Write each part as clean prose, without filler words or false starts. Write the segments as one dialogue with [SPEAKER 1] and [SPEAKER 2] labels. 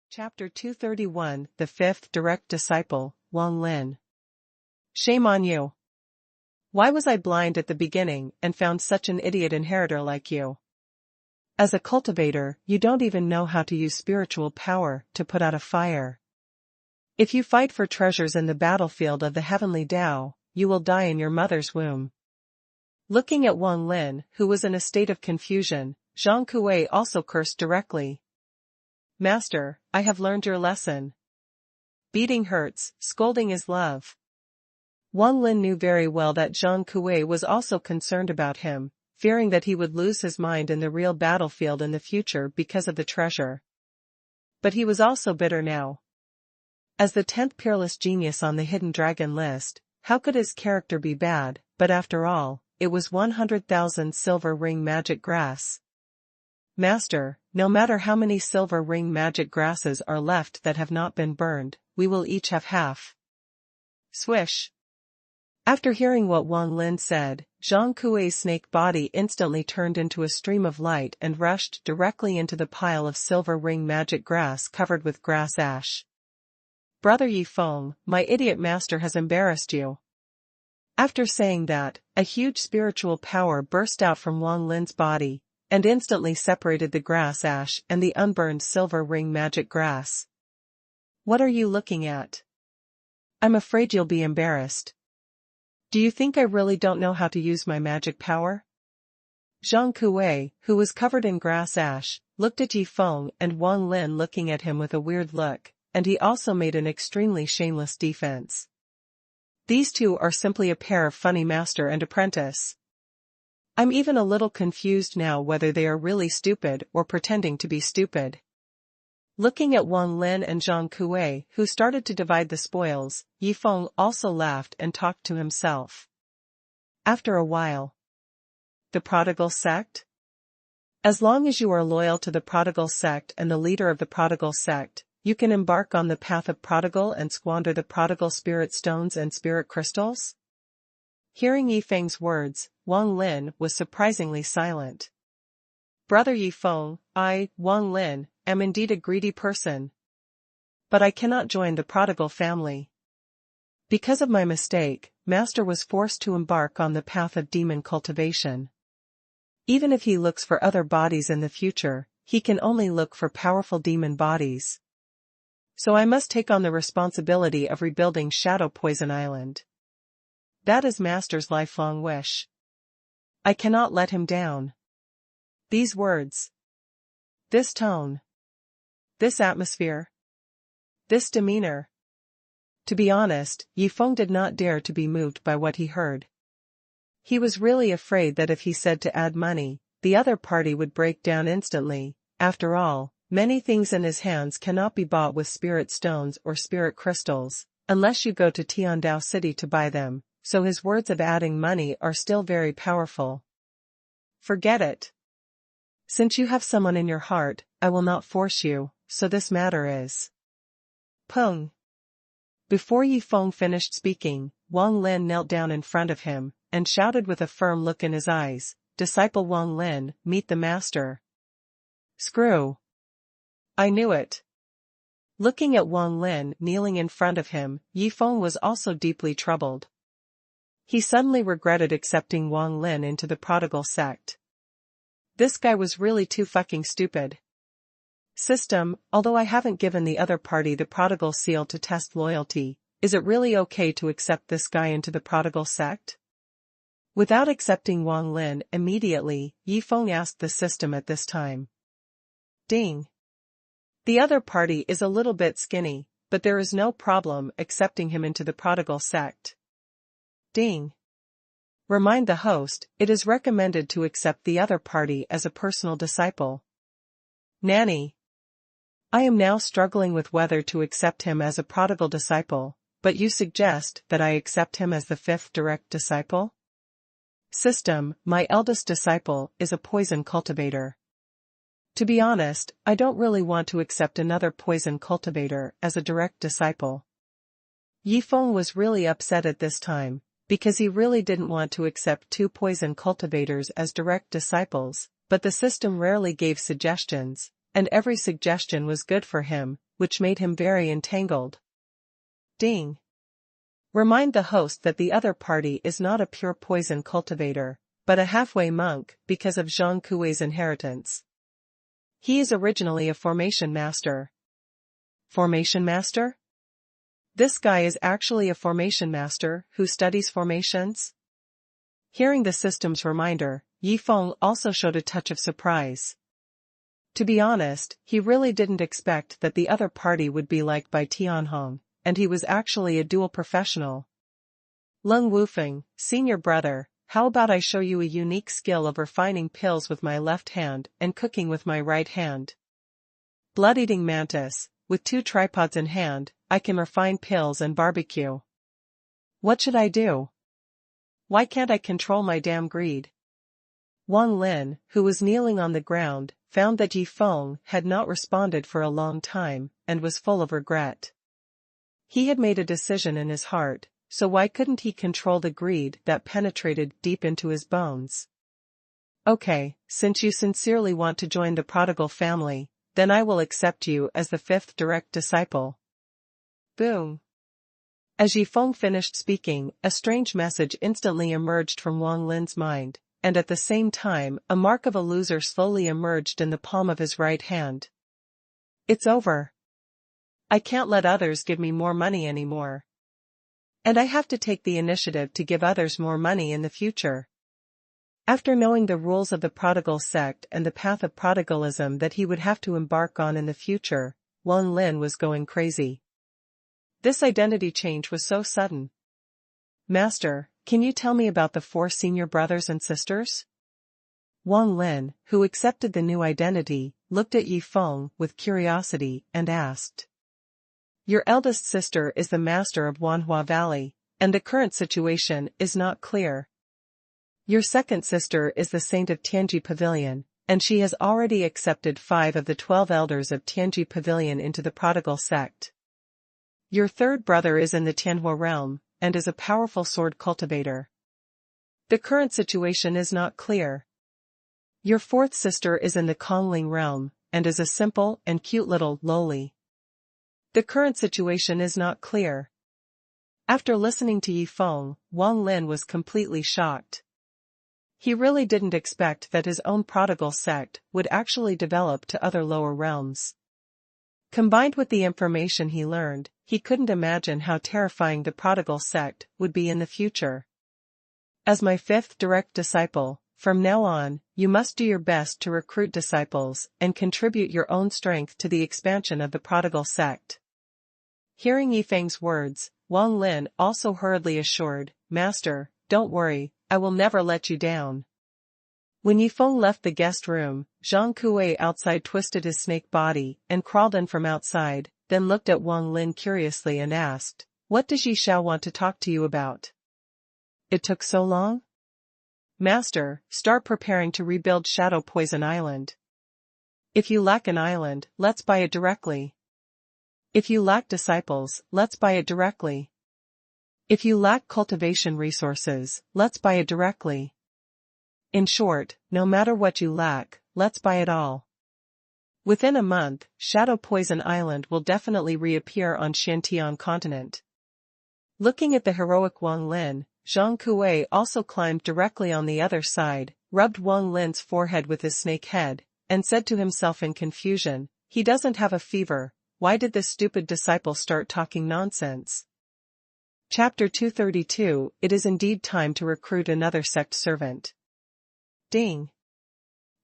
[SPEAKER 1] Chapter 231 The Fifth Direct Disciple, Wang Lin. Shame on you. Why was I blind at the beginning and found such an idiot inheritor like you? As a cultivator, you don't even know how to use spiritual power to put out a fire. If you fight for treasures in the battlefield of the heavenly Tao, you will die in your mother's womb. Looking at Wang Lin, who was in a state of confusion, Zhan Kuei also cursed directly. Master, I have learned your lesson. Beating hurts, scolding is love. Wang Lin knew very well that Zhan Kuei was also concerned about him, fearing that he would lose his mind in the real battlefield in the future because of the treasure. But he was also bitter now. As the 10th peerless genius on the hidden dragon list, how could his character be bad? But after all, it was 100,000 silver ring magic grass. Master, no matter how many silver ring magic grasses are left that have not been burned, we will each have half. Swish. After hearing what Wang Lin said, Zhan Kuei's snake body instantly turned into a stream of light and rushed directly into the pile of silver ring magic grass covered with grass ash. Brother Yifeng, my idiot master has embarrassed you. After saying that, a huge spiritual power burst out from Wang Lin's body, and instantly separated the grass ash and the unburned silver ring magic grass. What are you looking at? I'm afraid you'll be embarrassed. Do you think I really don't know how to use my magic power? Zhan Kuei, who was covered in grass ash, looked at Yifeng and Wang Lin looking at him with a weird look, and he also made an extremely shameless defense. These two are simply a pair of funny master and apprentice. I'm even a little confused now whether they are really stupid or pretending to be stupid. Looking at Wang Lin and Zhan Kuei, who started to divide the spoils, Yifeng also laughed and talked to himself. After a while. The prodigal sect? As long as you are loyal to the prodigal sect and the leader of the prodigal sect, you can embark on the path of prodigal and squander the prodigal spirit stones and spirit crystals? Hearing Yifeng's words, Wang Lin was surprisingly silent. Brother Yifeng, I, Wang Lin, am indeed a greedy person. But I cannot join the prodigal family. Because of my mistake, Master was forced to embark on the path of demon cultivation. Even if he looks for other bodies in the future, he can only look for powerful demon bodies. So I must take on the responsibility of rebuilding Shadow Poison Island. That is Master's lifelong wish. I cannot let him down. These words. This tone. This atmosphere. This demeanor. To be honest, Yifeng did not dare to be moved by what he heard. He was really afraid that if he said to add money, the other party would break down instantly. After all, many things in his hands cannot be bought with spirit stones or spirit crystals, unless you go to Tianhen City to buy them. So his words of adding money are still very powerful. Forget it. Since you have someone in your heart, I will not force you, so this matter is. Peng. Before Yifeng finished speaking, Wang Lin knelt down in front of him, and shouted with a firm look in his eyes, Disciple Wang Lin, meet the master. Screw. I knew it. Looking at Wang Lin kneeling in front of him, Yifeng was also deeply troubled. He suddenly regretted accepting Wang Lin into the prodigal sect. This guy was really too fucking stupid. System, although I haven't given the other party the prodigal seal to test loyalty, is it really okay to accept this guy into the prodigal sect? Without accepting Wang Lin immediately, Yifeng asked the system at this time. Ding. The other party is a little bit skinny, but there is no problem accepting him into the prodigal sect. Ding. Remind the host, it is recommended to accept the other party as a personal disciple. Nanny. I am now struggling with whether to accept him as a prodigal disciple, but you suggest that I accept him as the fifth direct disciple? System, my eldest disciple is a poison cultivator. To be honest, I don't really want to accept another poison cultivator as a direct disciple. Yifeng was really upset at this time, because he really didn't want to accept two poison cultivators as direct disciples, but the system rarely gave suggestions, and every suggestion was good for him, which made him very entangled. Ding. Remind the host that the other party is not a pure poison cultivator, but a halfway monk because of Zhang Kuei's inheritance. He is originally a formation master. Formation master? This guy is actually a formation master who studies formations? Hearing the system's reminder, Yifeng also showed a touch of surprise. To be honest, he really didn't expect that the other party would be liked by Tianhen, and he was actually a dual professional. Leng Wufeng, senior brother, how about I show you a unique skill of refining pills with my left hand and cooking with my right hand? Blood-eating mantis, with 2 tripods in hand, I can refine pills and barbecue. What should I do? Why can't I control my damn greed? Wang Lin, who was kneeling on the ground, found that Yifeng had not responded for a long time, and was full of regret. He had made a decision in his heart, so why couldn't he control the greed that penetrated deep into his bones? Okay, since you sincerely want to join the prodigal family, then I will accept you as the 5th direct disciple. Boom. As Yifeng finished speaking, a strange message instantly emerged from Wang Lin's mind, and at the same time, a mark of a loser slowly emerged in the palm of his right hand. It's over. I can't let others give me more money anymore. And I have to take the initiative to give others more money in the future. After knowing the rules of the prodigal sect and the path of prodigalism that he would have to embark on in the future, Wang Lin was going crazy. This identity change was so sudden. Master, can you tell me about the 4 senior brothers and sisters? Wang Lin, who accepted the new identity, looked at Yifeng with curiosity and asked. Your eldest sister is the master of Wanhua Valley, and the current situation is not clear. Your second sister is the saint of Tianji Pavilion, and she has already accepted 5 of the 12 elders of Tianji Pavilion into the prodigal sect. Your third brother is in the Tianhua realm, and is a powerful sword cultivator. The current situation is not clear. Your fourth sister is in the Kongling realm, and is a simple and cute little loli. The current situation is not clear. After listening to Yifeng, Wang Lin was completely shocked. He really didn't expect that his own prodigal sect would actually develop to other lower realms. Combined with the information he learned, he couldn't imagine how terrifying the prodigal sect would be in the future. As my 5th direct disciple, from now on, you must do your best to recruit disciples and contribute your own strength to the expansion of the prodigal sect. Hearing Yifeng's words, Wang Lin also hurriedly assured, Master, don't worry, I will never let you down. When Yifeng left the guest room, Zhang Kuei outside twisted his snake body and crawled in from outside, then looked at Wang Lin curiously and asked, What does Yi Xiao want to talk to you about? It took so long? Master, start preparing to rebuild Shadow Poison Island. If you lack an island, let's buy it directly. If you lack disciples, let's buy it directly. If you lack cultivation resources, let's buy it directly. In short, no matter what you lack, let's buy it all. Within a month, Shadow Poison Island will definitely reappear on Xintian continent. Looking at the heroic Wang Lin, Zhang Kuei also climbed directly on the other side, rubbed Wang Lin's forehead with his snake head, and said to himself in confusion, he doesn't have a fever, why did this stupid disciple start talking nonsense? Chapter 232, It is indeed time to recruit another sect servant. Ding.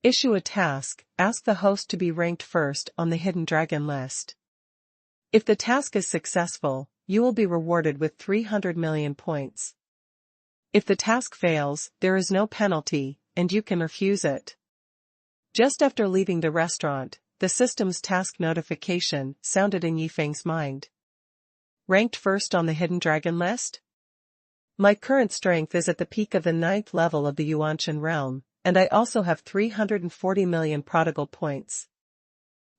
[SPEAKER 1] Issue a task, ask the host to be ranked first on the hidden dragon list. If the task is successful, you will be rewarded with 300 million points. If the task fails, there is no penalty, and you can refuse it. Just after leaving the restaurant, the system's task notification sounded in Yifeng's mind. Ranked first on the hidden dragon list? My current strength is at the peak of the 9th level of the Yuanshan realm, and I also have 340 million prodigal points.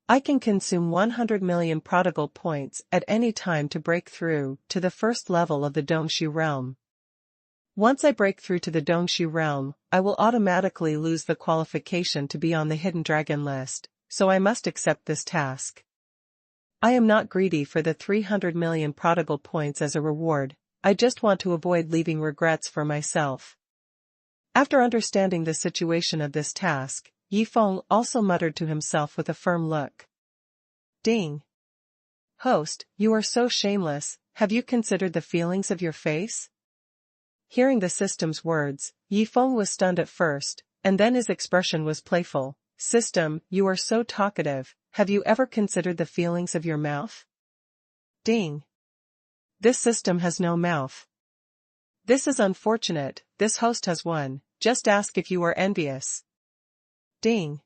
[SPEAKER 1] I can consume 100 million prodigal points at any time to break through to the 1st level of the Dongshu realm. Once I break through to the Dongshu realm, I will automatically lose the qualification to be on the hidden dragon list, so I must accept this task. I am not greedy for the 300 million prodigal points as a reward, I just want to avoid leaving regrets for myself. After understanding the situation of this task, Yifeng also muttered to himself with a firm look. Ding. Host, you are so shameless, have you considered the feelings of your face? Hearing the system's words, Yifeng was stunned at first, and then his expression was playful. System, you are so talkative, have you ever considered the feelings of your mouth? Ding. This system has no mouth. This is unfortunate, this host has one, just ask if you are envious. Ding.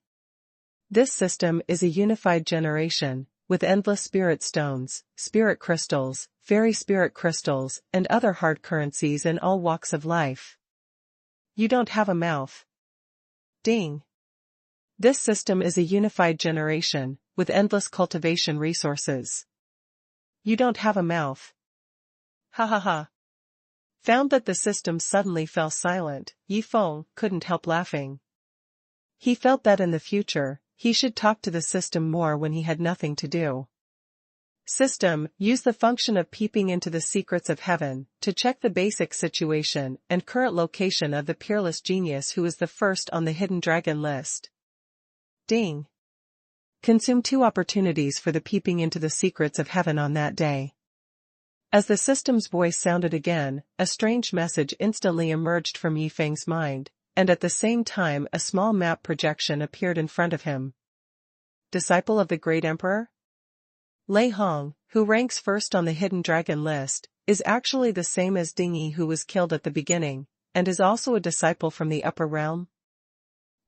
[SPEAKER 1] This system is a unified generation, with endless spirit stones, spirit crystals, fairy spirit crystals, and other hard currencies in all walks of life. You don't have a mouth. Ding. This system is a unified generation, with endless cultivation resources. You don't have a mouth. Ha ha ha. Found that the system suddenly fell silent, Yifeng couldn't help laughing. He felt that in the future, he should talk to the system more when he had nothing to do. System, use the function of peeping into the secrets of heaven, to check the basic situation and current location of the peerless genius who is the first on the hidden dragon list. Ding. Consume 2 opportunities for the peeping into the secrets of heaven on that day. As the system's voice sounded again, a strange message instantly emerged from Yifeng's mind, and at the same time a small map projection appeared in front of him. Disciple of the Great Emperor? Lei Hong, who ranks first on the hidden dragon list, is actually the same as Ding Yi who was killed at the beginning, and is also a disciple from the upper realm.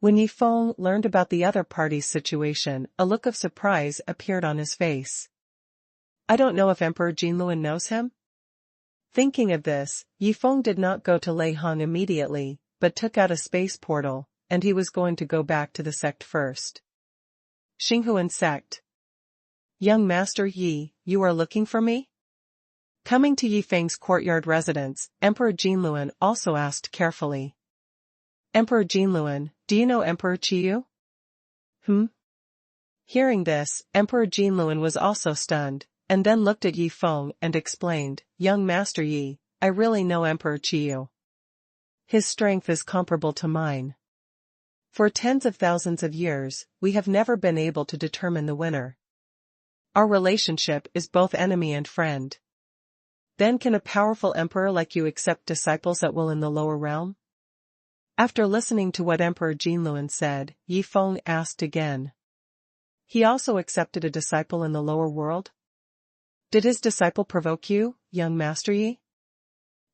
[SPEAKER 1] When Yifeng learned about the other party's situation, a look of surprise appeared on his face. I don't know if Emperor Jinluan knows him? Thinking of this, Yifeng did not go to Lei Hong immediately, but took out a space portal, and he was going to go back to the sect first. Xinghuan sect. Young Master Yi, you are looking for me? Coming to Yifeng's courtyard residence, Emperor Jinluan also asked carefully. Emperor Jinluan, do you know Emperor Qiyu? Hearing this, Emperor Jinluan was also stunned, and then looked at Yifeng and explained, Young Master Yi, I really know Emperor Qiyu. His strength is comparable to mine. For tens of thousands of years, we have never been able to determine the winner. Our relationship is both enemy and friend. Then can a powerful emperor like you accept disciples at will in the lower realm? After listening to what Emperor Jinluan said, Yifeng asked again. He also accepted a disciple in the lower world? Did his disciple provoke you, young Master Yi?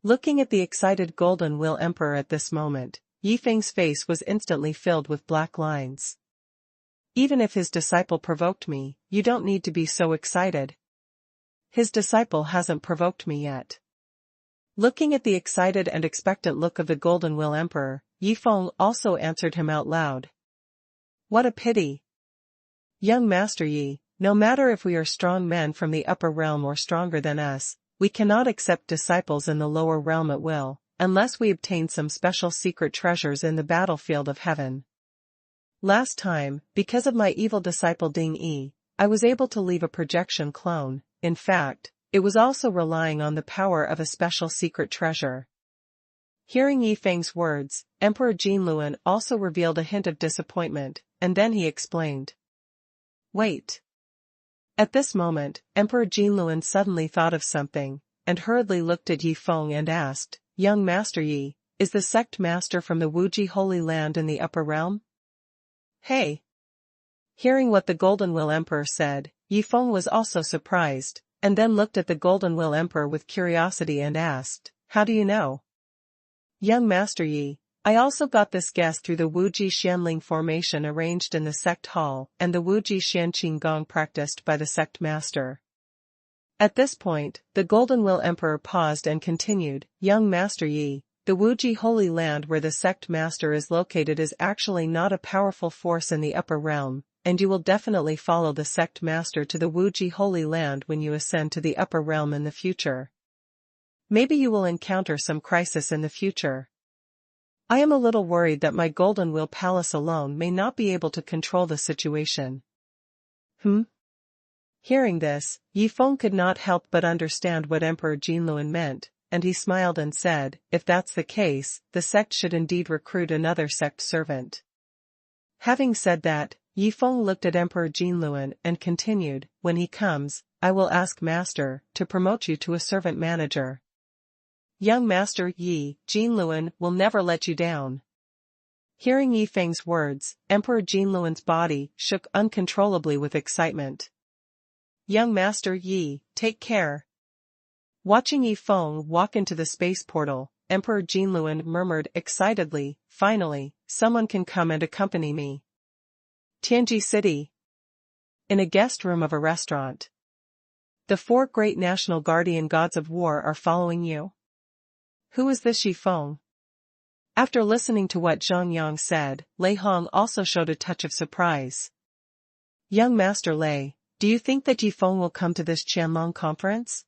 [SPEAKER 1] Looking at the excited Golden Will Emperor at this moment, Yifeng's face was instantly filled with black lines. Even if his disciple provoked me, you don't need to be so excited. His disciple hasn't provoked me yet. Looking at the excited and expectant look of the Golden Will Emperor, Yifeng also answered him out loud. What a pity. Young Master Yi, no matter if we are strong men from the upper realm or stronger than us, we cannot accept disciples in the lower realm at will, unless we obtain some special secret treasures in the battlefield of heaven. Last time, because of my evil disciple Ding Yi, I was able to leave a projection clone. In fact, it was also relying on the power of a special secret treasure. Hearing Yifeng's words, Emperor Jinluan also revealed a hint of disappointment, and then he explained. Wait. At this moment, Emperor Jinluan suddenly thought of something, and hurriedly looked at Yifeng and asked, Young Master Yi, is the sect master from the Wuji Holy Land in the upper realm? Hey! Hearing what the Golden Will Emperor said, Yifeng was also surprised, and then looked at the Golden Will Emperor with curiosity and asked, How do you know? Young Master Yi, I also got this guess through the Wuji Xianling formation arranged in the sect hall and the Wuji Xianqing Gong practiced by the sect master. At this point, the Golden Will Emperor paused and continued, Young Master Yi, the Wuji Holy Land where the sect master is located is actually not a powerful force in the upper realm, and you will definitely follow the sect master to the Wuji Holy Land when you ascend to the upper realm in the future. Maybe you will encounter some crisis in the future. I am a little worried that my Golden Will Palace alone may not be able to control the situation. Hearing this, Yi Feng could not help but understand what Emperor Jinluan meant, and he smiled and said, if that's the case, the sect should indeed recruit another sect servant. Having said that, Yi Feng looked at Emperor Jinluan and continued, when he comes, I will ask Master to promote you to a servant manager. Young Master Yi, Jinluan will never let you down. Hearing Yi Feng's words, Emperor Jinluan's body shook uncontrollably with excitement. Young Master Yi, take care. Watching Yi Feng walk into the space portal, Emperor Jinluan murmured excitedly, finally, someone can come and accompany me. Tianji City. In a guest room of a restaurant. The 4 great national guardian gods of war are following you? Who is this Yi Feng? After listening to what Zhang Yang said, Lei Hong also showed a touch of surprise. Young Master Lei, do you think that Yi Feng will come to this Qianlong conference?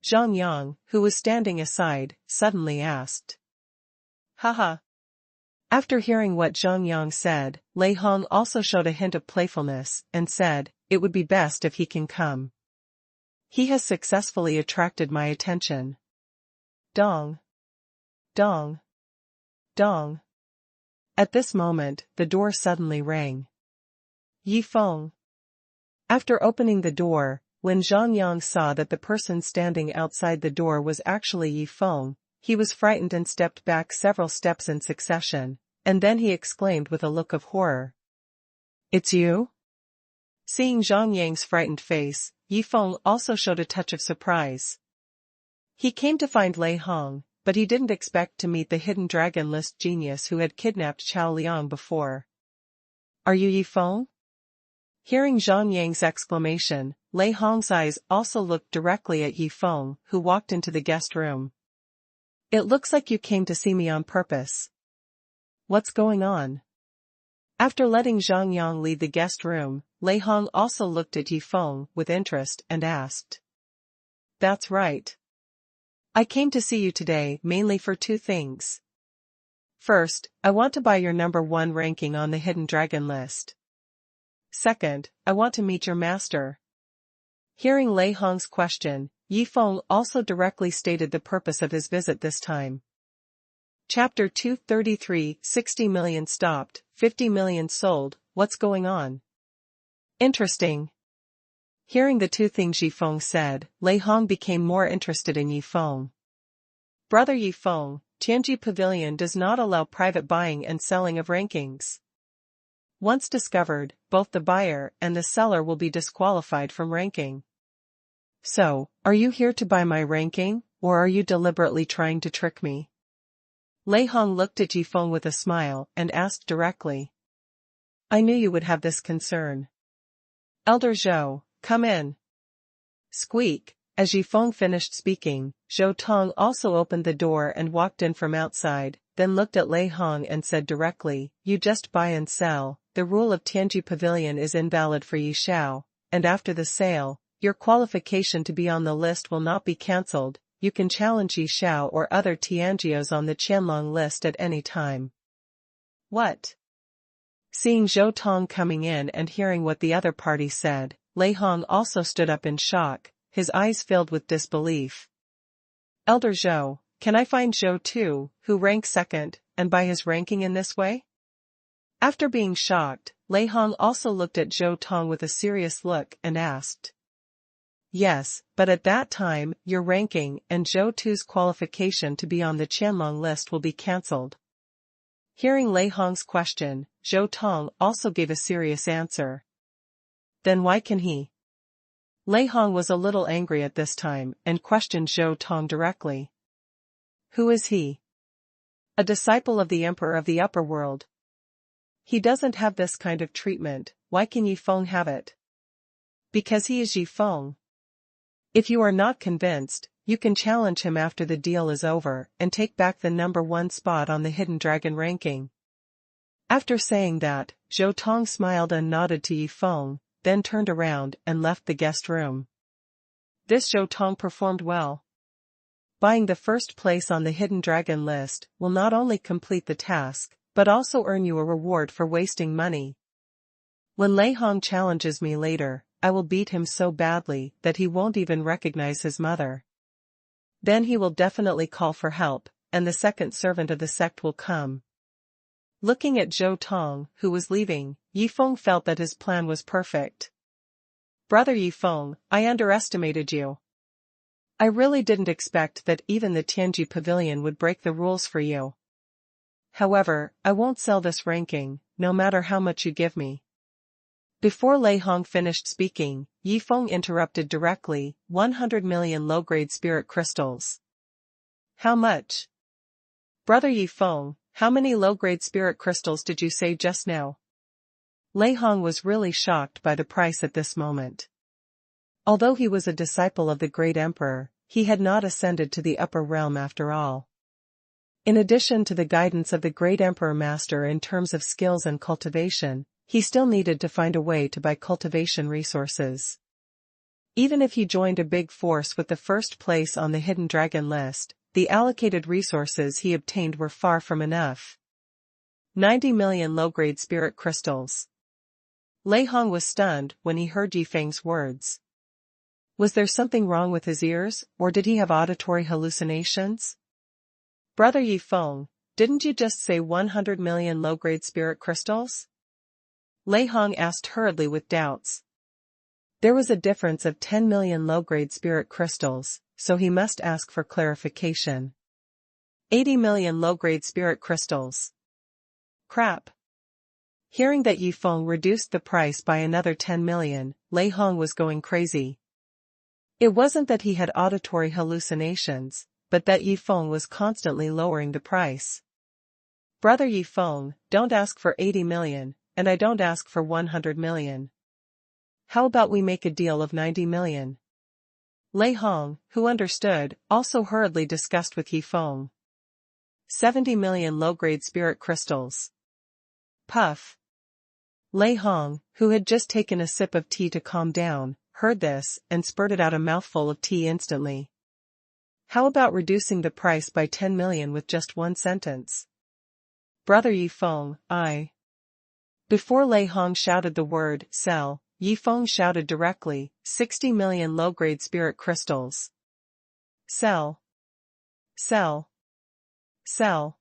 [SPEAKER 1] Zhang Yang, who was standing aside, suddenly asked. Haha. After hearing what Zhang Yang said, Lei Hong also showed a hint of playfulness, and said, it would be best if he can come. He has successfully attracted my attention. Dong. Dong. Dong. At this moment, the door suddenly rang. Yi Feng. After opening the door, when Zhang Yang saw that the person standing outside the door was actually Yi Feng, he was frightened and stepped back several steps in succession, and then he exclaimed with a look of horror. It's you? Seeing Zhang Yang's frightened face, Yi Feng also showed a touch of surprise. He came to find Lei Hong, but he didn't expect to meet the hidden dragon list genius who had kidnapped Chao Liang before. Are you Yi Feng? Hearing Zhang Yang's exclamation, Lei Hong's eyes also looked directly at Yi Feng, who walked into the guest room. It looks like you came to see me on purpose. What's going on? After letting Zhang Yang leave the guest room, Lei Hong also looked at Yi Feng with interest and asked. That's right. I came to see you today mainly for 2 things. First, I want to buy your number 1 ranking on the hidden dragon list. Second, I want to meet your master. Hearing Lei Hong's question, Yi Feng also directly stated the purpose of his visit this time. Chapter 233, 60 million stopped, 50 million sold, what's going on? Interesting. Hearing the 2 things Yi Feng said, Lei Hong became more interested in Yi Feng. Brother Yi Feng, Tianji Pavilion does not allow private buying and selling of rankings. Once discovered, both the buyer and the seller will be disqualified from ranking. So, are you here to buy my ranking, or are you deliberately trying to trick me? Lei Hong looked at Yi Feng with a smile and asked directly. I knew you would have this concern. Elder Zhou, come in. Squeak. As Yi Feng finished speaking, Zhou Tong also opened the door and walked in from outside, then looked at Lei Hong and said directly, you just buy and sell, the rule of Tianji Pavilion is invalid for Yi Xiao, and after the sale, your qualification to be on the list will not be cancelled, you can challenge Yi Xiao or other Tianjios on the Qianlong list at any time. What? Seeing Zhou Tong coming in and hearing what the other party said, Lei Hong also stood up in shock, his eyes filled with disbelief. Elder Zhou, can I find Zhou too, who ranks 2nd, and buy his ranking in this way? After being shocked, Lei Hong also looked at Zhou Tong with a serious look and asked. Yes, but at that time, your ranking and Zhou Tu's qualification to be on the Qianlong list will be cancelled. Hearing Lei Hong's question, Zhou Tong also gave a serious answer. Then why can he? Lei Hong was a little angry at this time and questioned Zhou Tong directly. Who is he? A disciple of the Emperor of the Upper World. He doesn't have this kind of treatment, why can Yi Feng have it? Because he is Yi Feng. If you are not convinced, you can challenge him after the deal is over and take back the number 1 spot on the Hidden Dragon ranking. After saying that, Zhou Tong smiled and nodded to Yi Feng, then turned around and left the guest room. This Zhou Tong performed well. Buying the first place on the Hidden Dragon list will not only complete the task, but also earn you a reward for wasting money. When Lei Hong challenges me later, I will beat him so badly that he won't even recognize his mother. Then he will definitely call for help, and the second servant of the sect will come. Looking at Zhou Tong, who was leaving, Yifeng felt that his plan was perfect. Brother Yifeng, I underestimated you. I really didn't expect that even the Tianji pavilion would break the rules for you. However, I won't sell this ranking, no matter how much you give me. Before Lei Hong finished speaking, Yifeng interrupted directly, 100 million low-grade spirit crystals. How much? Brother Yifeng, how many low-grade spirit crystals did you say just now? Lei Hong was really shocked by the price at this moment. Although he was a disciple of the great emperor, he had not ascended to the upper realm after all. In addition to the guidance of the great emperor master in terms of skills and cultivation, he still needed to find a way to buy cultivation resources. Even if he joined a big force with the first place on the hidden dragon list, the allocated resources he obtained were far from enough. 90 million low-grade spirit crystals. Lei Hong was stunned when he heard Yifeng's words. Was there something wrong with his ears, or did he have auditory hallucinations? Brother Yifeng, didn't you just say 100 million low-grade spirit crystals? Lei Hong asked hurriedly with doubts. There was a difference of 10 million low-grade spirit crystals, so he must ask for clarification. 80 million low-grade spirit crystals. Crap. Hearing that Yifeng reduced the price by another 10 million, Lei Hong was going crazy. It wasn't that he had auditory hallucinations, but that Yifeng was constantly lowering the price. Brother Yifeng, don't ask for 80 million, and I don't ask for 100 million. How about we make a deal of 90 million? Lei Hong, who understood, also hurriedly discussed with Yifeng. 70 million low-grade spirit crystals. Puff. Lei Hong, who had just taken a sip of tea to calm down, heard this and spurted out a mouthful of tea instantly. How about reducing the price by 10 million with just one sentence? Brother Yifeng, I. Before Lei Hong shouted the word, sell, Yifeng shouted directly, 60 million low-grade spirit crystals. Sell. Sell. Sell.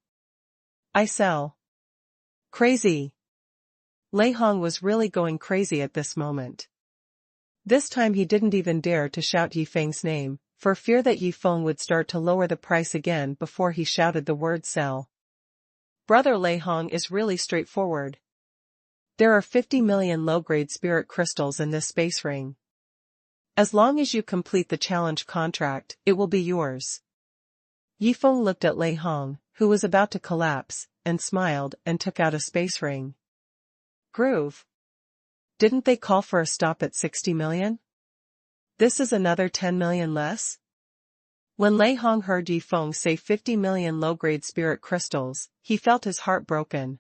[SPEAKER 1] I sell. Crazy. Lei Hong was really going crazy at this moment. This time he didn't even dare to shout Yifeng's name, for fear that Yifeng would start to lower the price again before he shouted the word sell. Brother Lei Hong is really straightforward. There are 50 million low-grade spirit crystals in this space ring. As long as you complete the challenge contract, it will be yours. Yifeng looked at Lei Hong, who was about to collapse, and smiled and took out a space ring. Groove. Didn't they call for a stop at 60 million? This is another 10 million less? When Lei Hong heard Yifeng say 50 million low-grade spirit crystals, he felt his heart broken.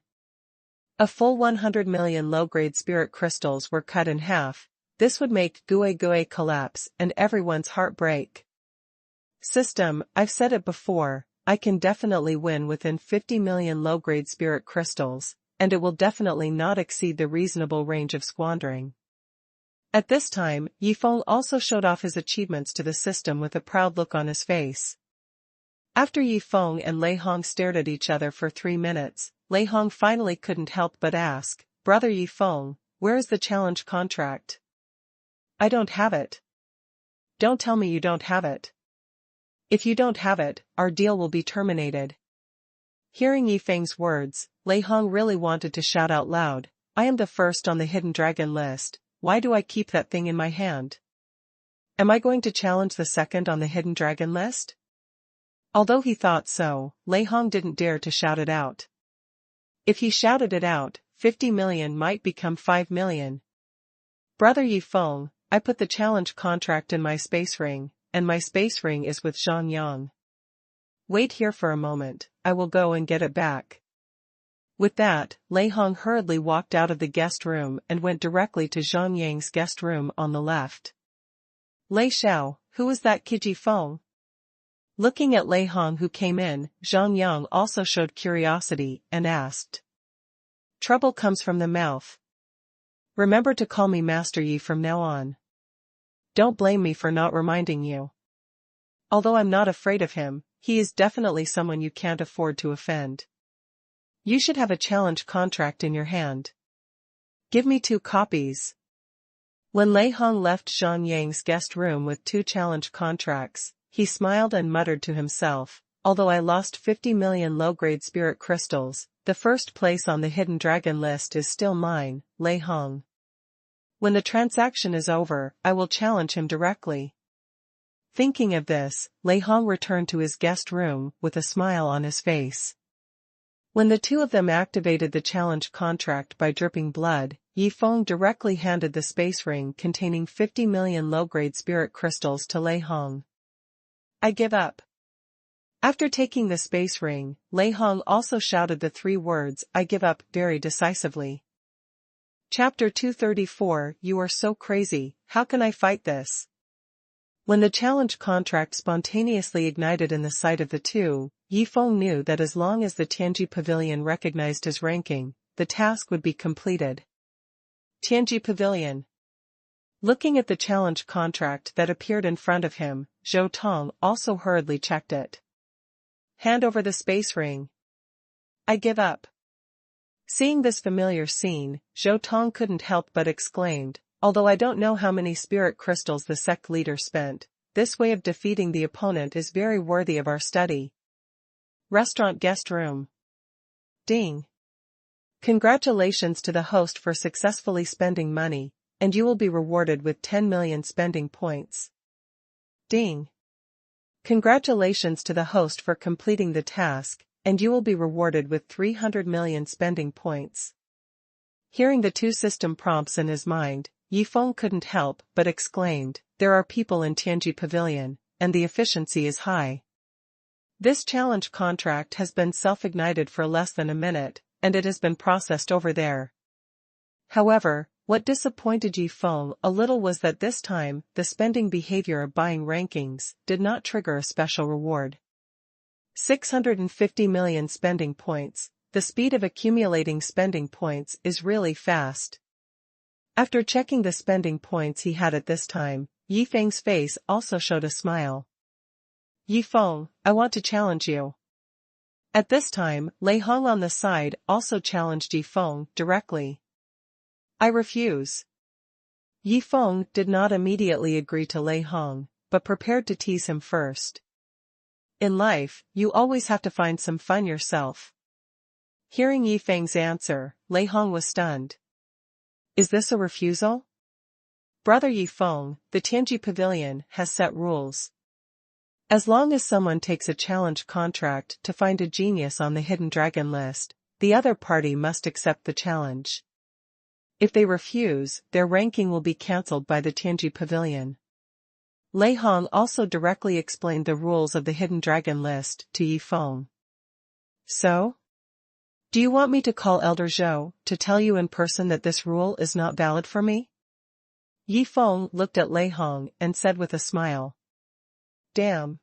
[SPEAKER 1] A full 100 million low-grade spirit crystals were cut in half. This would make Gue collapse and everyone's heart break. System, I've said it before, I can definitely win within 50 million low-grade spirit crystals, and it will definitely not exceed the reasonable range of squandering. At this time, Yifeng also showed off his achievements to the system with a proud look on his face. After Yifeng and Lei Hong stared at each other for 3 minutes, Lei Hong finally couldn't help but ask, Brother Yifeng, where is the challenge contract? I don't have it. Don't tell me you don't have it. If you don't have it, our deal will be terminated. Hearing Yifeng's words, Lei Hong really wanted to shout out loud, I am the first on the hidden dragon list, why do I keep that thing in my hand? Am I going to challenge the second on the hidden dragon list? Although he thought so, Lei Hong didn't dare to shout it out. If he shouted it out, 50 million might become 5 million. Brother Yifeng, I put the challenge contract in my space ring, and my space ring is with Zhan Yang. Wait here for a moment, I will go and get it back. With that, Lei Hong hurriedly walked out of the guest room and went directly to Zhan Yang's guest room on the left. Lei Xiao, who is that Qiji Feng? Looking at Lei Hong who came in, Zhan Yang also showed curiosity and asked. Trouble comes from the mouth. Remember to call me Master Yi from now on. Don't blame me for not reminding you. Although I'm not afraid of him, he is definitely someone you can't afford to offend. You should have a challenge contract in your hand. Give me 2 copies. When Lei Hong left Zhan Yang's guest room with 2 challenge contracts, he smiled and muttered to himself, although I lost 50 million low-grade spirit crystals, the first place on the hidden dragon list is still mine, Lei Hong. When the transaction is over, I will challenge him directly. Thinking of this, Lei Hong returned to his guest room with a smile on his face. When the 2 of them activated the challenge contract by dripping blood, Yi Feng directly handed the space ring containing 50 million low-grade spirit crystals to Lei Hong. I give up. After taking the space ring, Lei Hong also shouted the 3 words, I give up, very decisively. Chapter 234, You are so crazy, how can I fight this? When the challenge contract spontaneously ignited in the sight of the 2, Yi Feng knew that as long as the Tianji Pavilion recognized his ranking, the task would be completed. Tianji Pavilion. Looking at the challenge contract that appeared in front of him, Zhou Tong also hurriedly checked it. Hand over the space ring. I give up. Seeing this familiar scene, Zhou Tong couldn't help but exclaimed, although I don't know how many spirit crystals the sect leader spent, this way of defeating the opponent is very worthy of our study. Restaurant guest room. Ding. Congratulations to the host for successfully spending money, and you will be rewarded with 10 million spending points. Ding. Congratulations to the host for completing the task, and you will be rewarded with 300 million spending points. Hearing the 2 system prompts in his mind, Yi Feng couldn't help but exclaimed, there are people in Tianji Pavilion, and the efficiency is high. This challenge contract has been self-ignited for less than a minute, and it has been processed over there. However, what disappointed Yi Feng a little was that this time, the spending behavior of buying rankings did not trigger a special reward. 650 million spending points, the speed of accumulating spending points is really fast. After checking the spending points he had at this time, Yi Feng's face also showed a smile. Yi Feng, I want to challenge you. At this time, Lei Hong on the side also challenged Yi Feng directly. I refuse. Yi Feng did not immediately agree to Lei Hong, but prepared to tease him first. In life, you always have to find some fun yourself. Hearing Yi Feng's answer, Lei Hong was stunned. Is this a refusal? Brother Yi Feng, the Tianji Pavilion has set rules. As long as someone takes a challenge contract to find a genius on the hidden dragon list, the other party must accept the challenge. If they refuse, their ranking will be cancelled by the Tianji Pavilion. Lei Hong also directly explained the rules of the hidden dragon list to Yi Feng. So? Do you want me to call Elder Zhou to tell you in person that this rule is not valid for me? Yi Feng looked at Lei Hong and said with a smile. Damn.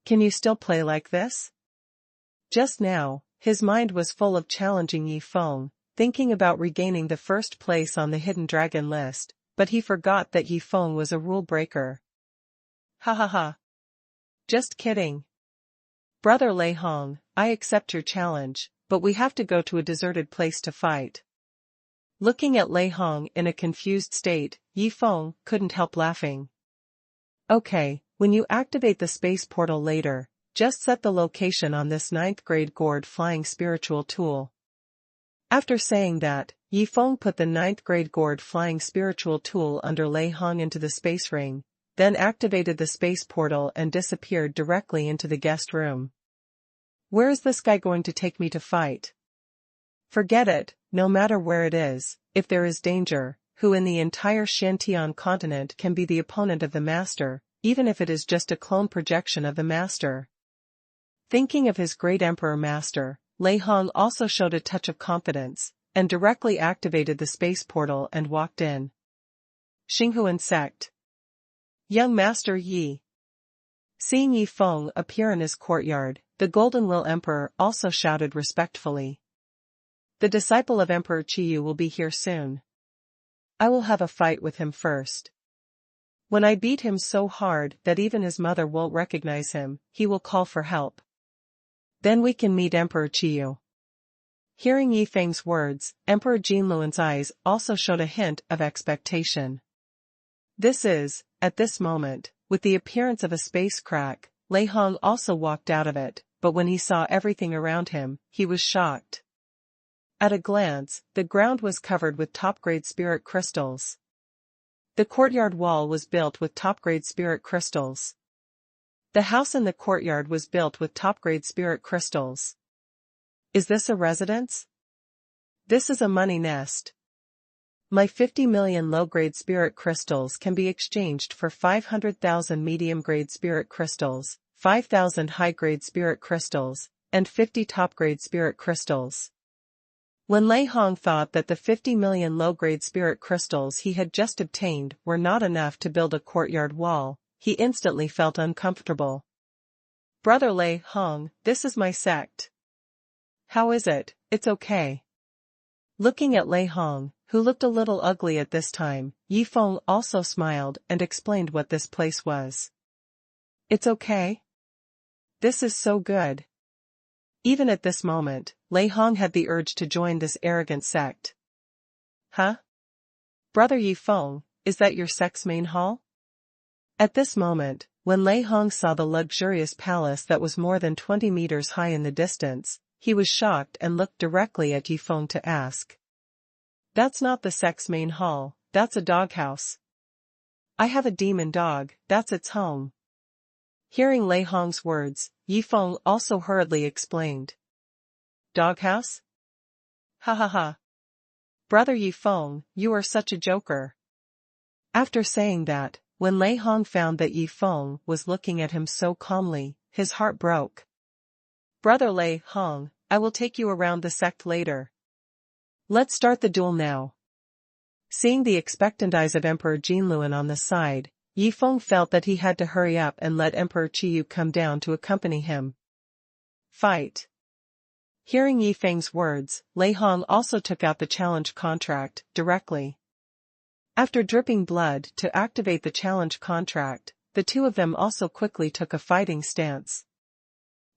[SPEAKER 1] Can you still play like this? Just now, his mind was full of challenging Yi Feng, thinking about regaining the first place on the hidden dragon list, but he forgot that Yi Feng was a rule breaker. Ha ha ha. Just kidding. Brother Lei Hong, I accept your challenge, but we have to go to a deserted place to fight. Looking at Lei Hong in a confused state, Yi Feng couldn't help laughing. Okay, when you activate the space portal later, just set the location on this 9th grade gourd flying spiritual tool. After saying that, Yi Feng put the 9th grade gourd flying spiritual tool under Lei Hong into the space ring, then activated the space portal and disappeared directly into the guest room. Where is this guy going to take me to fight? Forget it, no matter where it is, if there is danger, who in the entire Shantian continent can be the opponent of the master, even if it is just a clone projection of the master. Thinking of his great emperor master, Lei Hong also showed a touch of confidence, and directly activated the space portal and walked in. Xinghuan sect. Young Master Yi. Seeing Yi Feng appear in his courtyard, the Golden Will Emperor also shouted respectfully. The disciple of Emperor Qiyu will be here soon. I will have a fight with him first. When I beat him so hard that even his mother won't recognize him, he will call for help. Then we can meet Emperor Qiyu. Hearing Yifeng's words, Emperor Jinluan's eyes also showed a hint of expectation. This is, at this moment, with the appearance of a space crack, Lei Hong also walked out of it, but when he saw everything around him, he was shocked. At a glance, the ground was covered with top-grade spirit crystals. The courtyard wall was built with top-grade spirit crystals. The house in the courtyard was built with top-grade spirit crystals. Is this a residence? This is a money nest. My 50 million low-grade spirit crystals can be exchanged for 500,000 medium-grade spirit crystals, 5,000 high-grade spirit crystals, and 50 top-grade spirit crystals. When Lei Hong thought that the 50 million low-grade spirit crystals he had just obtained were not enough to build a courtyard wall, he instantly felt uncomfortable. Brother Lei Hong, this is my sect. How is it? It's okay. Looking at Lei Hong, who looked a little ugly at this time, Yifeng also smiled and explained what this place was. It's okay? This is so good. Even at this moment, Lei Hong had the urge to join this arrogant sect. Huh? Brother Yifeng, is that your sect's main hall? At this moment, when Lei Hong saw the luxurious palace that was more than 20 meters high in the distance, he was shocked and looked directly at Yifeng to ask. That's not the sect's main hall, that's a doghouse. I have a demon dog, that's its home. Hearing Lei Hong's words, Yifeng also hurriedly explained. Doghouse? Ha ha ha. Brother Yifeng, you are such a joker. After saying that, when Lei Hong found that Yifeng was looking at him so calmly, his heart broke. Brother Lei Hong, I will take you around the sect later. Let's start the duel now. Seeing the expectant eyes of Emperor Jinluan on the side, Yifeng felt that he had to hurry up and let Emperor Qiyu come down to accompany him. Fight. Hearing Yifeng's words, Lei Hong also took out the challenge contract directly. After dripping blood to activate the challenge contract, the two of them also quickly took a fighting stance.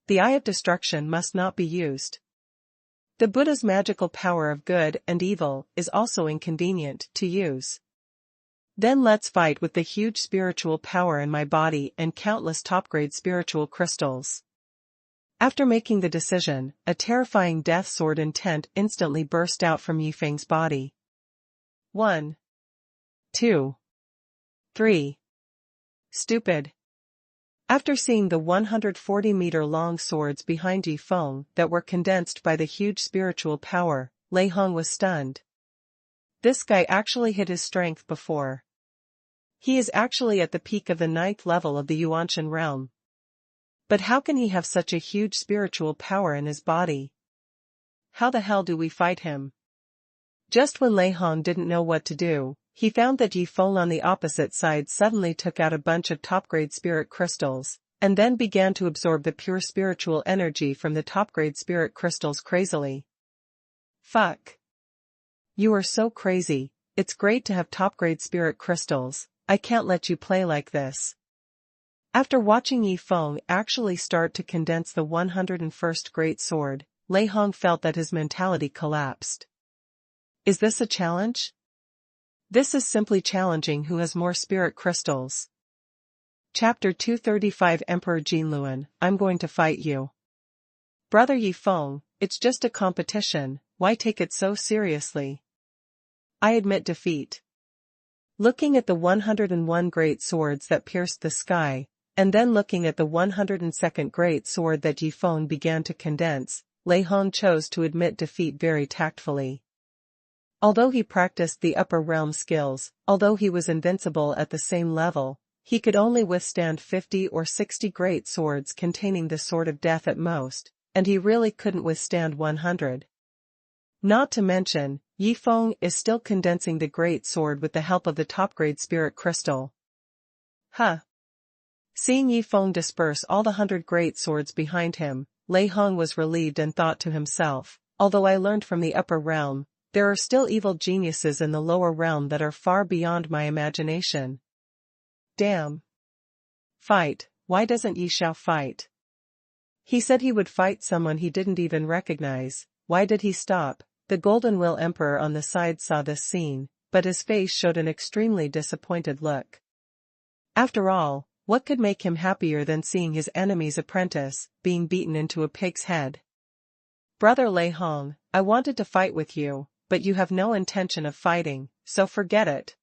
[SPEAKER 1] The Eye of Destruction must not be used. The Buddha's magical power of good and evil is also inconvenient to use. Then let's fight with the huge spiritual power in my body and countless top-grade spiritual crystals. After making the decision, a terrifying death sword intent instantly burst out from Yifeng's body. 1, 2, 3. Stupid. After seeing the 140-meter-long swords behind Yifeng that were condensed by the huge spiritual power, Lei Hong was stunned. This guy actually hit his strength before. He is actually at the peak of the 9th level of the Yuanshan realm. But how can he have such a huge spiritual power in his body? How the hell do we fight him? Just when Lei Hong didn't know what to do, he found that Yifeng on the opposite side suddenly took out a bunch of top-grade spirit crystals, and then began to absorb the pure spiritual energy from the top-grade spirit crystals crazily. Fuck. You are so crazy, it's great to have top-grade spirit crystals, I can't let you play like this. After watching Yifeng actually start to condense the 101st Great Sword, Lei Hong felt that his mentality collapsed. Is this a challenge? This is simply challenging who has more spirit crystals. Chapter 235 Emperor Jinluan, I'm going to fight you. Brother Yifeng, it's just a competition, why take it so seriously? I admit defeat. Looking at the 101 great swords that pierced the sky, and then looking at the 102nd great sword that Yifeng began to condense, Lei Hong chose to admit defeat very tactfully. Although he practiced the upper realm skills, although he was invincible at the same level, he could only withstand 50 or 60 great swords containing the sword of death at most, and he really couldn't withstand 100. Not to mention, Yifeng is still condensing the great sword with the help of the top-grade spirit crystal. Huh. Seeing Yifeng disperse all the 100 great swords behind him, Lei Hong was relieved and thought to himself, although I learned from the upper realm, There are still evil geniuses in the lower realm that are far beyond my imagination. Damn. Fight, why doesn't Yi Xiao fight? He said he would fight someone he didn't even recognize. Why did he stop? The Golden Wheel Emperor on the side saw this scene, but his face showed an extremely disappointed look. After all, what could make him happier than seeing his enemy's apprentice being beaten into a pig's head? Brother Lei Hong, I wanted to fight with you, but you have no intention of fighting, so forget it.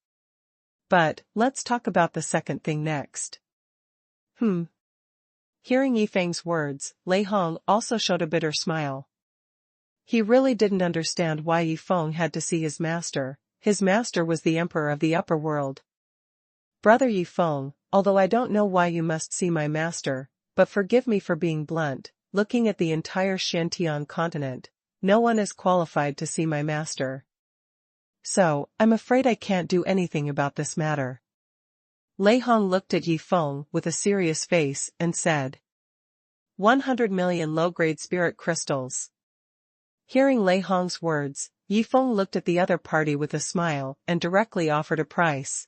[SPEAKER 1] But, let's talk about the second thing next. Hearing Yifeng's words, Lei Hong also showed a bitter smile. He really didn't understand why Yifeng had to see his master. His master was the emperor of the upper world. Brother Yifeng, although I don't know why you must see my master, but forgive me for being blunt, looking at the entire Shantian continent, no one is qualified to see my master. So, I'm afraid I can't do anything about this matter. Lei Hong looked at Yifeng with a serious face and said, 100 million low-grade spirit crystals. Hearing Lei Hong's words, Yifeng looked at the other party with a smile and directly offered a price.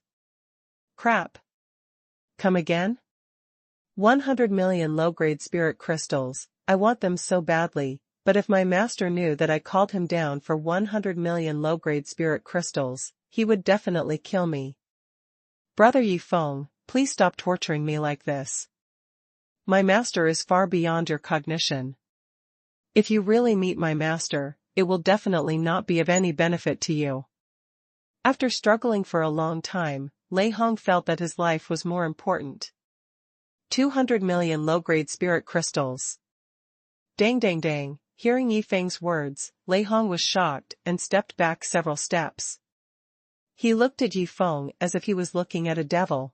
[SPEAKER 1] Crap. Come again? 100 million low-grade spirit crystals, I want them so badly, but if my master knew that I called him down for 100 million low-grade spirit crystals, he would definitely kill me. Brother Yifeng, please stop torturing me like this. My master is far beyond your cognition. If you really meet my master, it will definitely not be of any benefit to you. After struggling for a long time, Lei Hong felt that his life was more important. 200 million low-grade spirit crystals. Dang dang dang, hearing Yifeng's words, Lei Hong was shocked and stepped back several steps. He looked at Yifeng as if he was looking at a devil.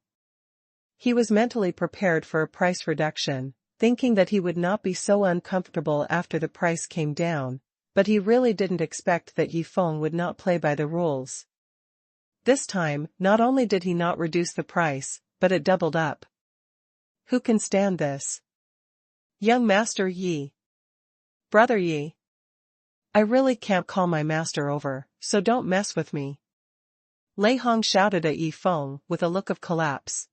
[SPEAKER 1] He was mentally prepared for a price reduction, thinking that he would not be so uncomfortable after the price came down, but he really didn't expect that Yifeng would not play by the rules. This time, not only did he not reduce the price, but it doubled up. Who can stand this? Young Master Yi. Brother Yi. I really can't call my master over, so don't mess with me. Lei Hong shouted at Yifeng with a look of collapse.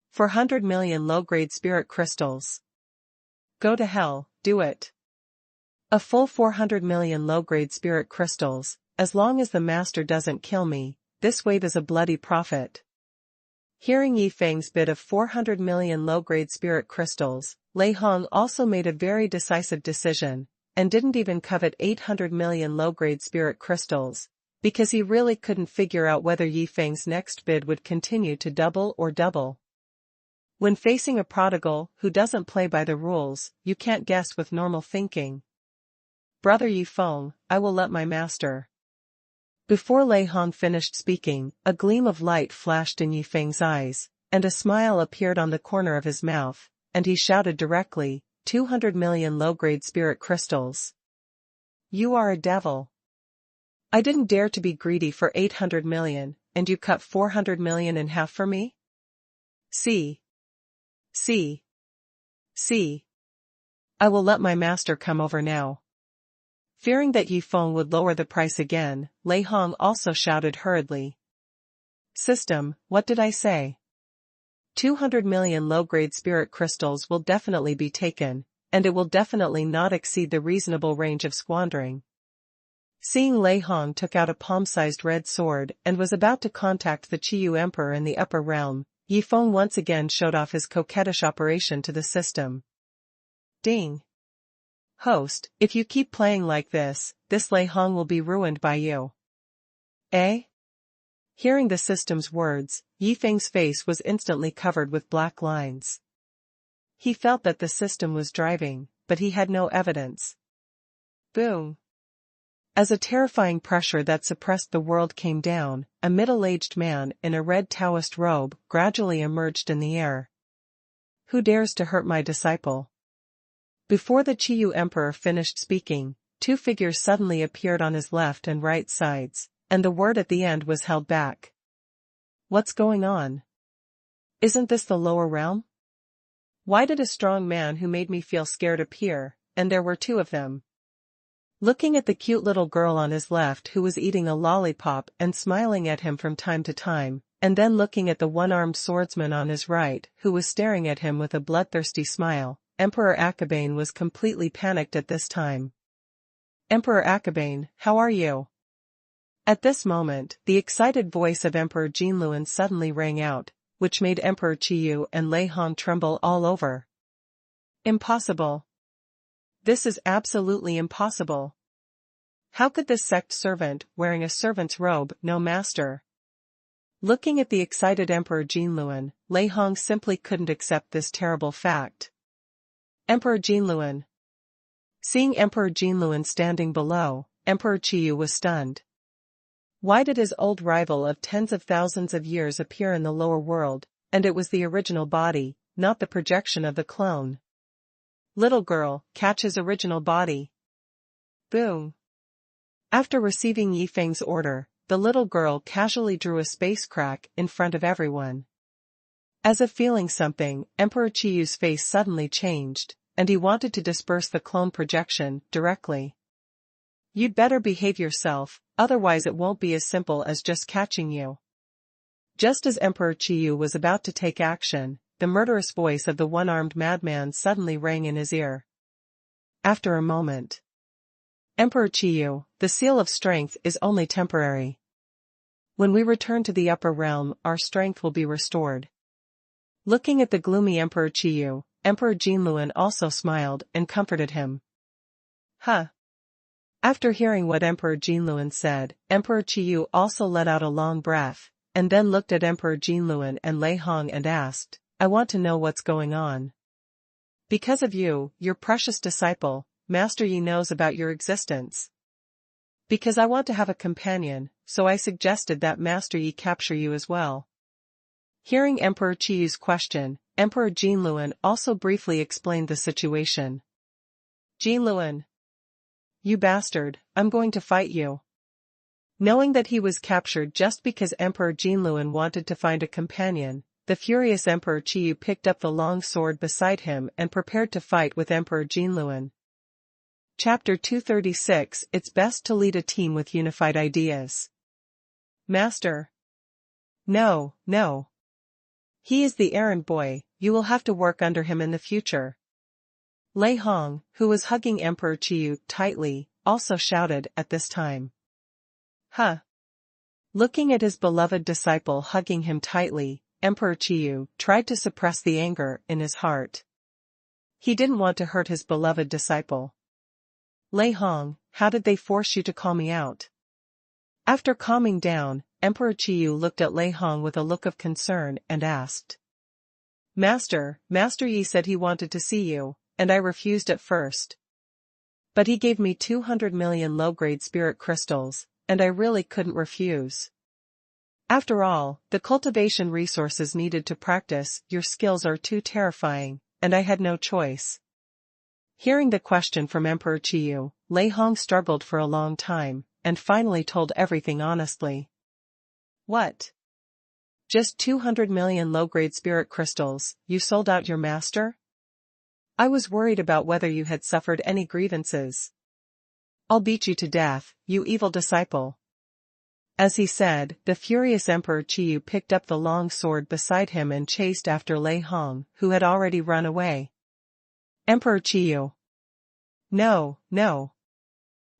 [SPEAKER 1] 400 million low-grade spirit crystals. Go to hell, do it. A full 400 million low-grade spirit crystals, as long as the master doesn't kill me, this weight is a bloody profit. Hearing Yifeng's bid of 400 million low-grade spirit crystals, Lei Hong also made a very decisive decision, and didn't even covet 800 million low-grade spirit crystals, because he really couldn't figure out whether Yifeng's next bid would continue to double or double. When facing a prodigal who doesn't play by the rules, you can't guess with normal thinking. Brother Yifeng, I will let my master. Before Lei Hong finished speaking, a gleam of light flashed in Yifeng's eyes, and a smile appeared on the corner of his mouth, and he shouted directly, 200 million low-grade spirit crystals. You are a devil. I didn't dare to be greedy for 800 million, and you cut 400 million in half for me? See. I will let my master come over now. Fearing that Yifeng would lower the price again, Lei Hong also shouted hurriedly. System, what did I say? 200 million low-grade spirit crystals will definitely be taken, and it will definitely not exceed the reasonable range of squandering. Seeing Lei Hong took out a palm-sized red sword and was about to contact the Qiyu Emperor in the upper realm, Yifeng once again showed off his coquettish operation to the system. Ding. Host, if you keep playing like this Lei Hong will be ruined by you. Eh? Hearing the system's words, Yifeng's face was instantly covered with black lines. He felt that the system was driving, but he had no evidence. Boom. As a terrifying pressure that suppressed the world came down, a middle-aged man in a red Taoist robe gradually emerged in the air. Who dares to hurt my disciple? Before the Qiyu Emperor finished speaking, two figures suddenly appeared on his left and right sides, and the word at the end was held back. What's going on? Isn't this the lower realm? Why did a strong man who made me feel scared appear, and there were two of them? Looking at the cute little girl on his left who was eating a lollipop and smiling at him from time to time, and then looking at the one-armed swordsman on his right who was staring at him with a bloodthirsty smile, Emperor Akabane was completely panicked at this time. "Emperor Akabane, how are you?" At this moment, the excited voice of Emperor Jinluan suddenly rang out, which made Emperor Qiyu and Lei Hong tremble all over. "Impossible. This is absolutely impossible. How could this sect servant, wearing a servant's robe, know master?" Looking at the excited Emperor Jinluan, Lei Hong simply couldn't accept this terrible fact. "Emperor Jinluan." Seeing Emperor Jinluan standing below, Emperor Qiyu was stunned. Why did his old rival of tens of thousands of years appear in the lower world, and it was the original body, not the projection of the clone? "Little girl, catch his original body." Boom. After receiving Yi Feng's order, the little girl casually drew a space crack in front of everyone. As if feeling something, Emperor Qiyu's face suddenly changed, and he wanted to disperse the clone projection directly. "You'd better behave yourself, otherwise it won't be as simple as just catching you." Just as Emperor Qiyu was about to take action, the murderous voice of the one-armed madman suddenly rang in his ear. After a moment. "Emperor Qiyu, the seal of strength is only temporary. When we return to the upper realm, our strength will be restored." Looking at the gloomy Emperor Qiyu, Emperor Jinluan also smiled and comforted him. "Huh." After hearing what Emperor Jinluan said, Emperor Qiyu also let out a long breath, and then looked at Emperor Jinluan and Lei Hong and asked, "I want to know what's going on." "Because of you, your precious disciple, Master Yi knows about your existence. Because I want to have a companion, so I suggested that Master Yi capture you as well." Hearing Emperor Qiyu's question, Emperor Jinluan also briefly explained the situation. "Jinluan. You bastard, I'm going to fight you." Knowing that he was captured just because Emperor Jinluan wanted to find a companion, the furious Emperor Qiyu picked up the long sword beside him and prepared to fight with Emperor Jinluan. Chapter 236. It's best to lead a team with unified ideas. "Master." "No, no. He is the errand boy, you will have to work under him in the future." Lei Hong, who was hugging Emperor Qiyu tightly, also shouted at this time. "Huh." Looking at his beloved disciple hugging him tightly, Emperor Qiyu tried to suppress the anger in his heart. He didn't want to hurt his beloved disciple. "Lei Hong, how did they force you to call me out?" After calming down, Emperor Qiyu looked at Lei Hong with a look of concern and asked. Master Yi said he wanted to see you, and I refused at first. But he gave me 200 million low-grade spirit crystals, and I really couldn't refuse. After all, the cultivation resources needed to practice your skills are too terrifying, and I had no choice." Hearing the question from Emperor Qiyu, Lei Hong struggled for a long time, and finally told everything honestly. "What? Just 200 million low-grade spirit crystals, you sold out your master? I was worried about whether you had suffered any grievances. I'll beat you to death, you evil disciple." As he said, the furious Emperor Qiyu picked up the long sword beside him and chased after Lei Hong, who had already run away. "Emperor Qiyu. No, no.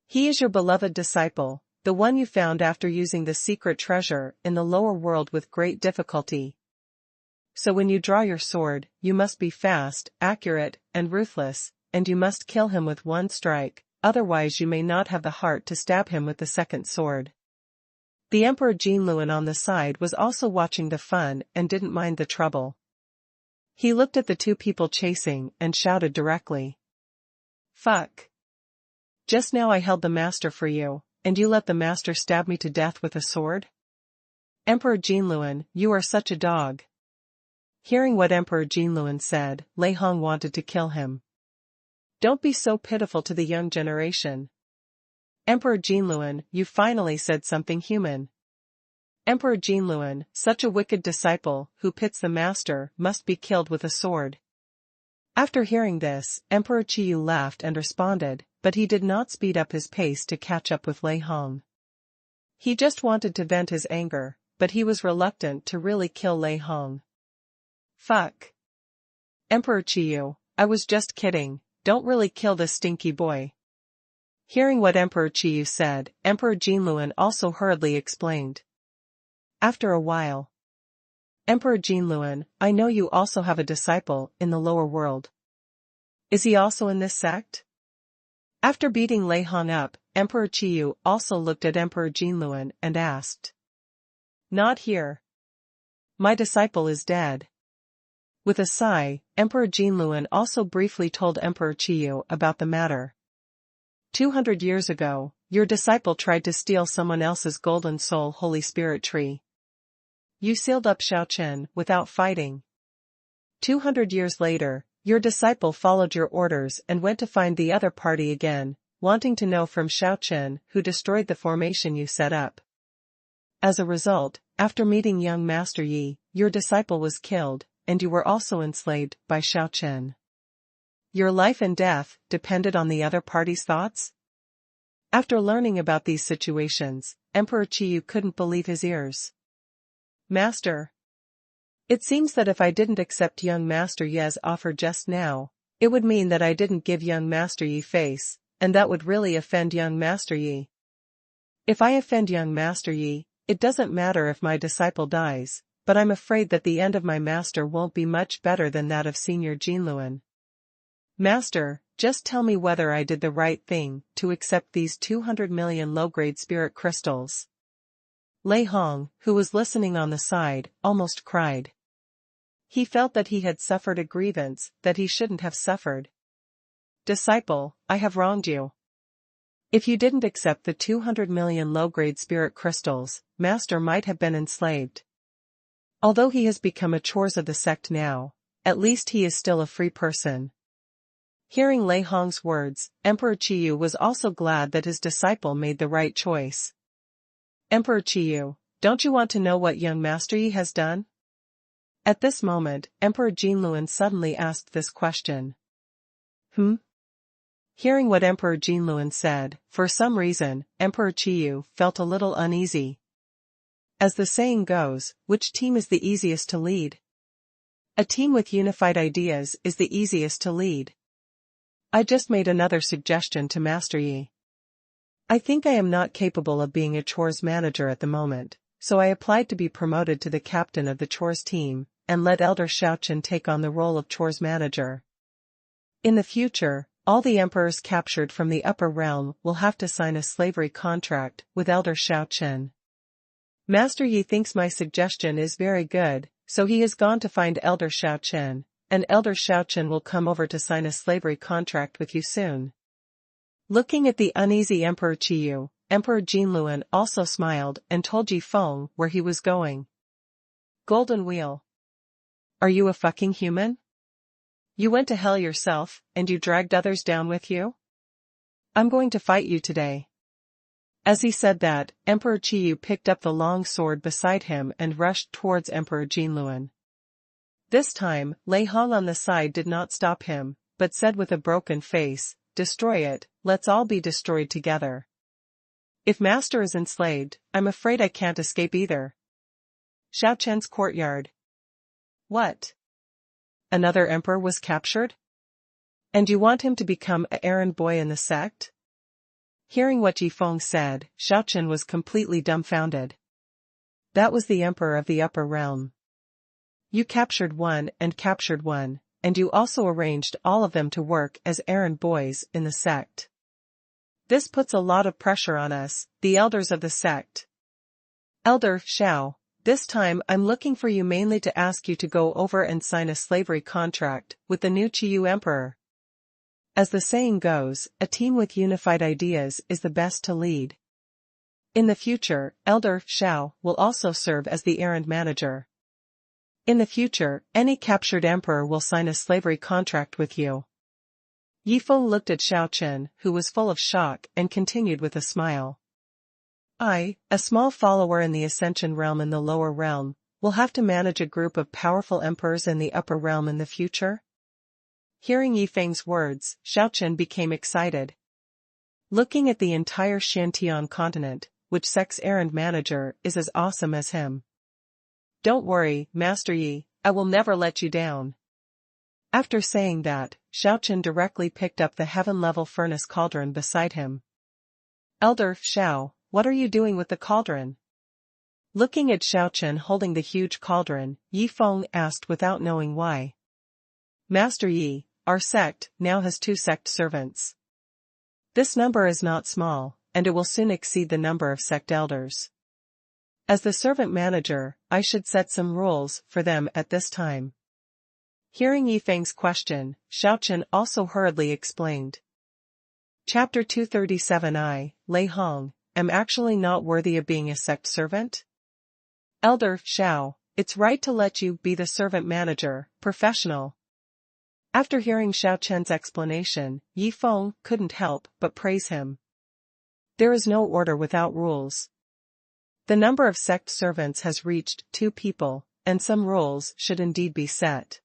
[SPEAKER 1] He is your beloved disciple, the one you found after using the secret treasure in the lower world with great difficulty. So when you draw your sword, you must be fast, accurate, and ruthless, and you must kill him with one strike, otherwise you may not have the heart to stab him with the second sword." The Emperor Jinluan on the side was also watching the fun and didn't mind the trouble. He looked at the two people chasing and shouted directly. "Fuck. Just now I held the master for you, and you let the master stab me to death with a sword? Emperor Jinluan, you are such a dog." Hearing what Emperor Jinluan said, Lei Hong wanted to kill him. "Don't be so pitiful to the young generation. Emperor Jinluan, you finally said something human. Emperor Jinluan, such a wicked disciple who pits the master must be killed with a sword." After hearing this, Emperor Qiyu laughed and responded, but he did not speed up his pace to catch up with Lei Hong. He just wanted to vent his anger, but he was reluctant to really kill Lei Hong. Fuck. Emperor Qiyu, I was just kidding, don't really kill this stinky boy. Hearing what Emperor Qiyu said, Emperor Jinluan also hurriedly explained. After a while. Emperor Jinluan, I know you also have a disciple in the lower world. Is he also in this sect? After beating Lei Hong up, Emperor Qiyu also looked at Emperor Jinluan and asked. Not here. My disciple is dead. With a sigh, Emperor Jinluan also briefly told Emperor Qiyu about the matter. 200 years ago, your disciple tried to steal someone else's golden soul Holy Spirit tree. You sealed up Xiaochen without fighting. 200 years later, your disciple followed your orders and went to find the other party again, wanting to know from Xiaochen who destroyed the formation you set up. As a result, after meeting young Master Yi, your disciple was killed, and you were also enslaved by Xiaochen. Your life and death depended on the other party's thoughts? After learning about these situations, Emperor Qiyu couldn't believe his ears. Master. It seems that if I didn't accept young Master Ye's offer just now, it would mean that I didn't give young Master Yi face, and that would really offend young Master Yi. If I offend young Master Yi, it doesn't matter if my disciple dies, but I'm afraid that the end of my master won't be much better than that of Senior Jinluan. Master, just tell me whether I did the right thing to accept these 200 million low-grade spirit crystals. Lei Hong, who was listening on the side, almost cried. He felt that he had suffered a grievance that he shouldn't have suffered. Disciple, I have wronged you. If you didn't accept the 200 million low-grade spirit crystals, Master might have been enslaved. Although he has become a chores of the sect now, at least he is still a free person. Hearing Lei Hong's words, Emperor Qiyu was also glad that his disciple made the right choice. Emperor Qiyu, don't you want to know what young Master Yi has done? At this moment, Emperor Jinluan suddenly asked this question. Hearing what Emperor Jinluan said, for some reason, Emperor Qiyu felt a little uneasy. As the saying goes, which team is the easiest to lead? A team with unified ideas is the easiest to lead. I just made another suggestion to Master Yi. I think I am not capable of being a chores manager at the moment, so I applied to be promoted to the captain of the chores team, and let Elder Xiaochen take on the role of chores manager. In the future, all the emperors captured from the upper realm will have to sign a slavery contract with Elder Xiaochen. Master Yi thinks my suggestion is very good, so he has gone to find Elder Xiaochen, and Elder Xiaochen will come over to sign a slavery contract with you soon. Looking at the uneasy Emperor Qiyu, Emperor Jinluan also smiled and told Ji Feng where he was going. Golden Wheel. Are you a fucking human? You went to hell yourself, and you dragged others down with you? I'm going to fight you today. As he said that, Emperor Qiyu picked up the long sword beside him and rushed towards Emperor Jinluan. This time, Lei Hong on the side did not stop him, but said with a broken face, Destroy it, let's all be destroyed together. If Master is enslaved, I'm afraid I can't escape either. Xiaochen's courtyard. What? Another emperor was captured? And you want him to become an errand boy in the sect? Hearing what Ji Feng said, Xiaochen was completely dumbfounded. That was the emperor of the upper realm. You captured one, and you also arranged all of them to work as errand boys in the sect. This puts a lot of pressure on us, the elders of the sect. Elder Xiao, this time I'm looking for you mainly to ask you to go over and sign a slavery contract with the new Qiyu Emperor. As the saying goes, a team with unified ideas is the best to lead. In the future, Elder Xiao will also serve as the errand manager. In the future, any captured emperor will sign a slavery contract with you. Yi Feng looked at Xiaochen, who was full of shock, and continued with a smile. I, a small follower in the Ascension realm in the lower realm, will have to manage a group of powerful emperors in the upper realm in the future? Hearing Yifeng's words, Xiaochen became excited. Looking at the entire Shantian continent, which sect's errand manager is as awesome as him. Don't worry, Master Yi, I will never let you down. After saying that, Xiaochen directly picked up the heaven-level furnace cauldron beside him. Elder Xiao, what are you doing with the cauldron? Looking at Xiaochen holding the huge cauldron, Yifeng asked without knowing why. Master Yi, our sect now has 2 sect servants. This number is not small, and it will soon exceed the number of sect elders. As the servant manager, I should set some rules for them at this time. Hearing Yifeng's question, Xiaochen also hurriedly explained. Chapter 237 I, Lei Hong, am actually not worthy of being a sect servant? Elder Xiao, it's right to let you be the servant manager, professional. After hearing Xiaochen's explanation, Yifeng couldn't help but praise him. There is no order without rules. The number of sect servants has reached 2 people, and some rules should indeed be set.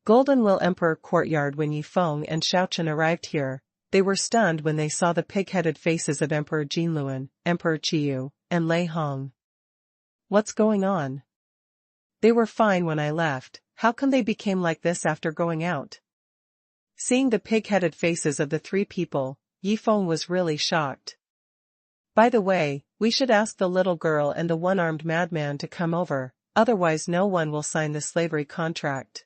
[SPEAKER 1] Golden Will Emperor Courtyard. When Yifeng and Xiaochen arrived here, they were stunned when they saw the pig-headed faces of Emperor Jinluan, Emperor Qiyu, and Lei Hong. What's going on? They were fine when I left, how come they became like this after going out? Seeing the pig-headed faces of the 3 people, Yifeng was really shocked. By the way, we should ask the little girl and the one-armed madman to come over, otherwise no one will sign the slavery contract.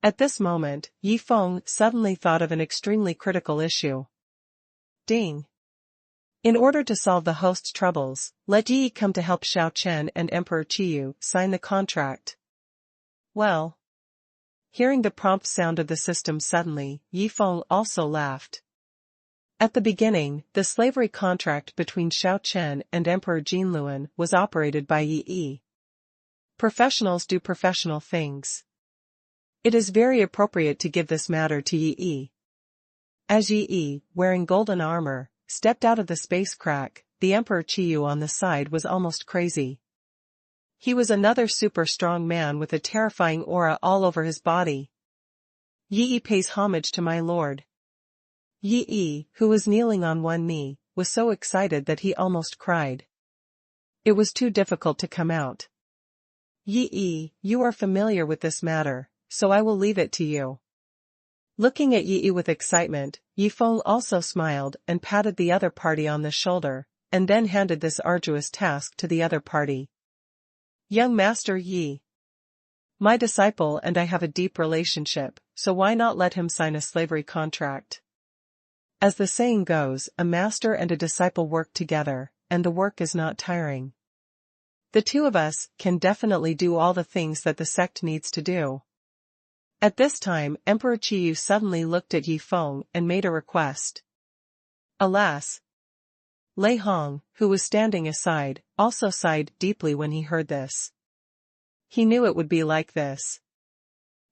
[SPEAKER 1] At this moment, Yifeng suddenly thought of an extremely critical issue. Ding! In order to solve the host's troubles, let Yi come to help Xiaochen and Emperor Qiyu sign the contract. Well. Hearing the prompt sound of the system suddenly, Yifeng also laughed. At the beginning, the slavery contract between Xiaochen and Emperor Jinluan was operated by Yi. Professionals do professional things. It is very appropriate to give this matter to Yi. As Yi, wearing golden armor, stepped out of the space crack, the Emperor Qiyu on the side was almost crazy. He was another super strong man with a terrifying aura all over his body. Yi pays homage to my lord. Yi, who was kneeling on one knee, was so excited that he almost cried. It was too difficult to come out. Yi, you are familiar with this matter, so I will leave it to you. Looking at Yi with excitement, Yifeng also smiled and patted the other party on the shoulder, and then handed this arduous task to the other party. Young Master Yi. My disciple and I have a deep relationship, so why not let him sign a slavery contract? As the saying goes, a master and a disciple work together, and the work is not tiring. The 2 of us can definitely do all the things that the sect needs to do. At this time, Emperor Qiyu suddenly looked at Yifeng and made a request. Alas! Lei Hong, who was standing aside, also sighed deeply when he heard this. He knew it would be like this.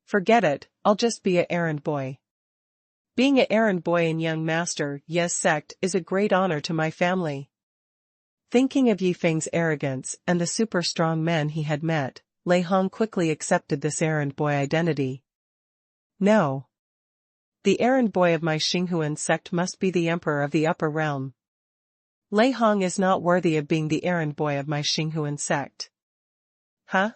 [SPEAKER 1] Forget it, I'll just be a errand boy. Being a errand boy in Young Master Ye's sect is a great honor to my family. Thinking of Yifeng's arrogance and the super strong men he had met, Lei Hong quickly accepted this errand boy identity. No. The errand boy of my Xinghuan sect must be the emperor of the upper realm. Lei Hong is not worthy of being the errand boy of my Xinghuan sect. Huh?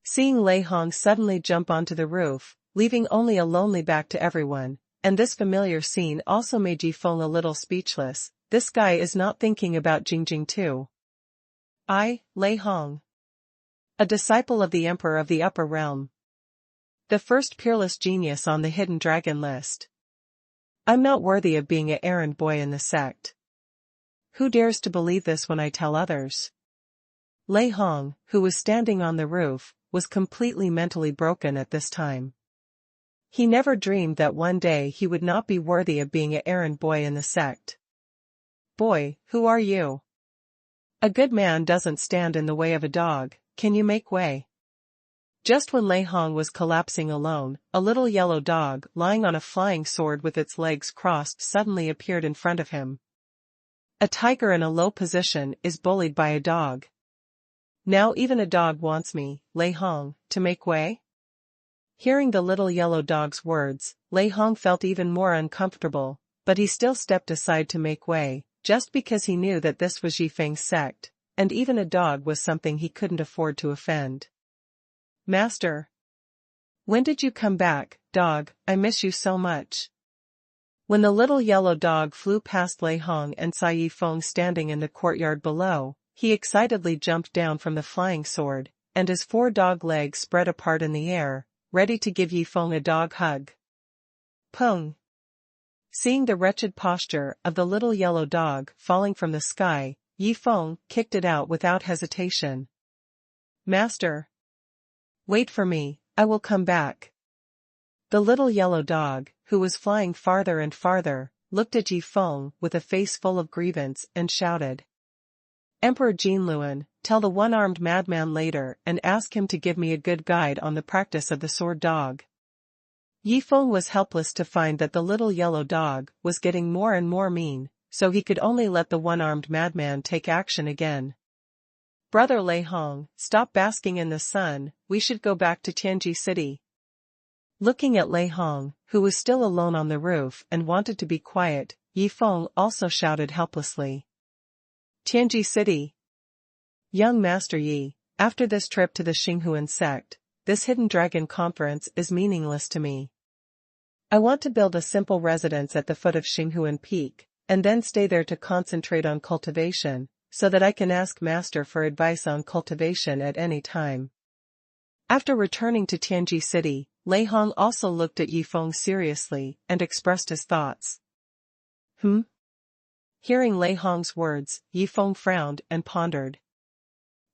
[SPEAKER 1] Seeing Lei Hong suddenly jump onto the roof, leaving only a lonely back to everyone, and this familiar scene also made Yifeng a little speechless. This guy is not thinking about Jingjing too. I, Lei Hong. A disciple of the Emperor of the Upper Realm. The first peerless genius on the hidden dragon list. I'm not worthy of being an errand boy in the sect. Who dares to believe this when I tell others? Lei Hong, who was standing on the roof, was completely mentally broken at this time. He never dreamed that one day he would not be worthy of being an errand boy in the sect. Boy, who are you? A good man doesn't stand in the way of a dog, can you make way? Just when Lei Hong was collapsing alone, a little yellow dog lying on a flying sword with its legs crossed suddenly appeared in front of him. A tiger in a low position is bullied by a dog. Now even a dog wants me, Lei Hong, to make way? Hearing the little yellow dog's words, Lei Hong felt even more uncomfortable, but he still stepped aside to make way, just because he knew that this was Yifeng's sect, and even a dog was something he couldn't afford to offend. Master. When did you come back, dog? I miss you so much. When the little yellow dog flew past Lei Hong and saw Yifeng standing in the courtyard below, he excitedly jumped down from the flying sword, and his 4 dog legs spread apart in the air, ready to give Yifeng a dog hug. Pung! Seeing the wretched posture of the little yellow dog falling from the sky, Yifeng kicked it out without hesitation. Master! Wait for me, I will come back. The little yellow dog, who was flying farther and farther, looked at Yifeng with a face full of grievance and shouted. Emperor Jinluan, tell the one-armed madman later and ask him to give me a good guide on the practice of the sword dog. Yifeng was helpless to find that the little yellow dog was getting more and more mean, so he could only let the one-armed madman take action again. Brother Lei Hong, stop basking in the sun, we should go back to Tianji City. Looking at Lei Hong, who was still alone on the roof and wanted to be quiet, Yifeng also shouted helplessly. Tianji City. Young Master Yi, after this trip to the Xinghuan sect, this hidden dragon conference is meaningless to me. I want to build a simple residence at the foot of Xinghuan Peak, and then stay there to concentrate on cultivation, so that I can ask Master for advice on cultivation at any time. After returning to Tianji City, Lei Hong also looked at Yifeng seriously and expressed his thoughts. Hearing Lei Hong's words, Yifeng frowned and pondered.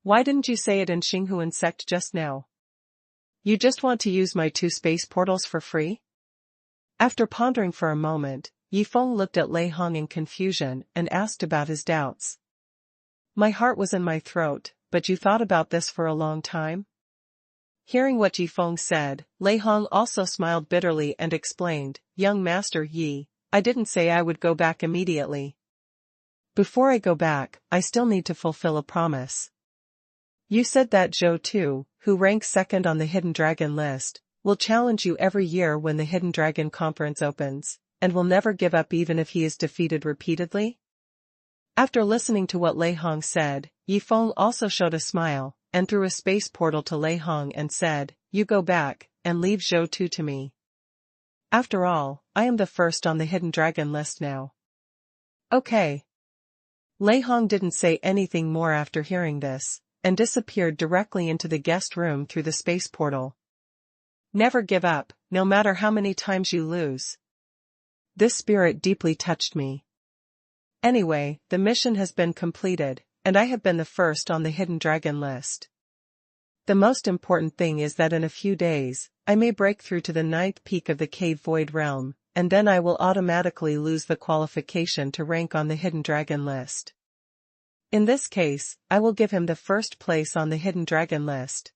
[SPEAKER 1] Why didn't you say it in Xinghuan sect just now? You just want to use my 2 space portals for free? After pondering for a moment, Yifeng looked at Lei Hong in confusion and asked about his doubts. My heart was in my throat, but you thought about this for a long time? Hearing what Yifeng said, Lei Hong also smiled bitterly and explained, Young Master Yi, I didn't say I would go back immediately. Before I go back, I still need to fulfill a promise. You said that Zhou Tu, who ranks 2nd on the Hidden Dragon list, will challenge you every year when the Hidden Dragon Conference opens, and will never give up even if he is defeated repeatedly? After listening to what Lei Hong said, Yifeng also showed a smile, and threw a space portal to Lei Hong and said, You go back, and leave Zhou Tu to me. After all, I am the 1st on the Hidden Dragon list now. Okay. Lei Hong didn't say anything more after hearing this, and disappeared directly into the guest room through the space portal. Never give up, no matter how many times you lose. This spirit deeply touched me. Anyway, the mission has been completed, and I have been the 1st on the Hidden Dragon list. The most important thing is that in a few days, I may break through to the 9th peak of the Cave Void Realm, and then I will automatically lose the qualification to rank on the Hidden Dragon list. In this case, I will give him the 1st place on the Hidden Dragon list.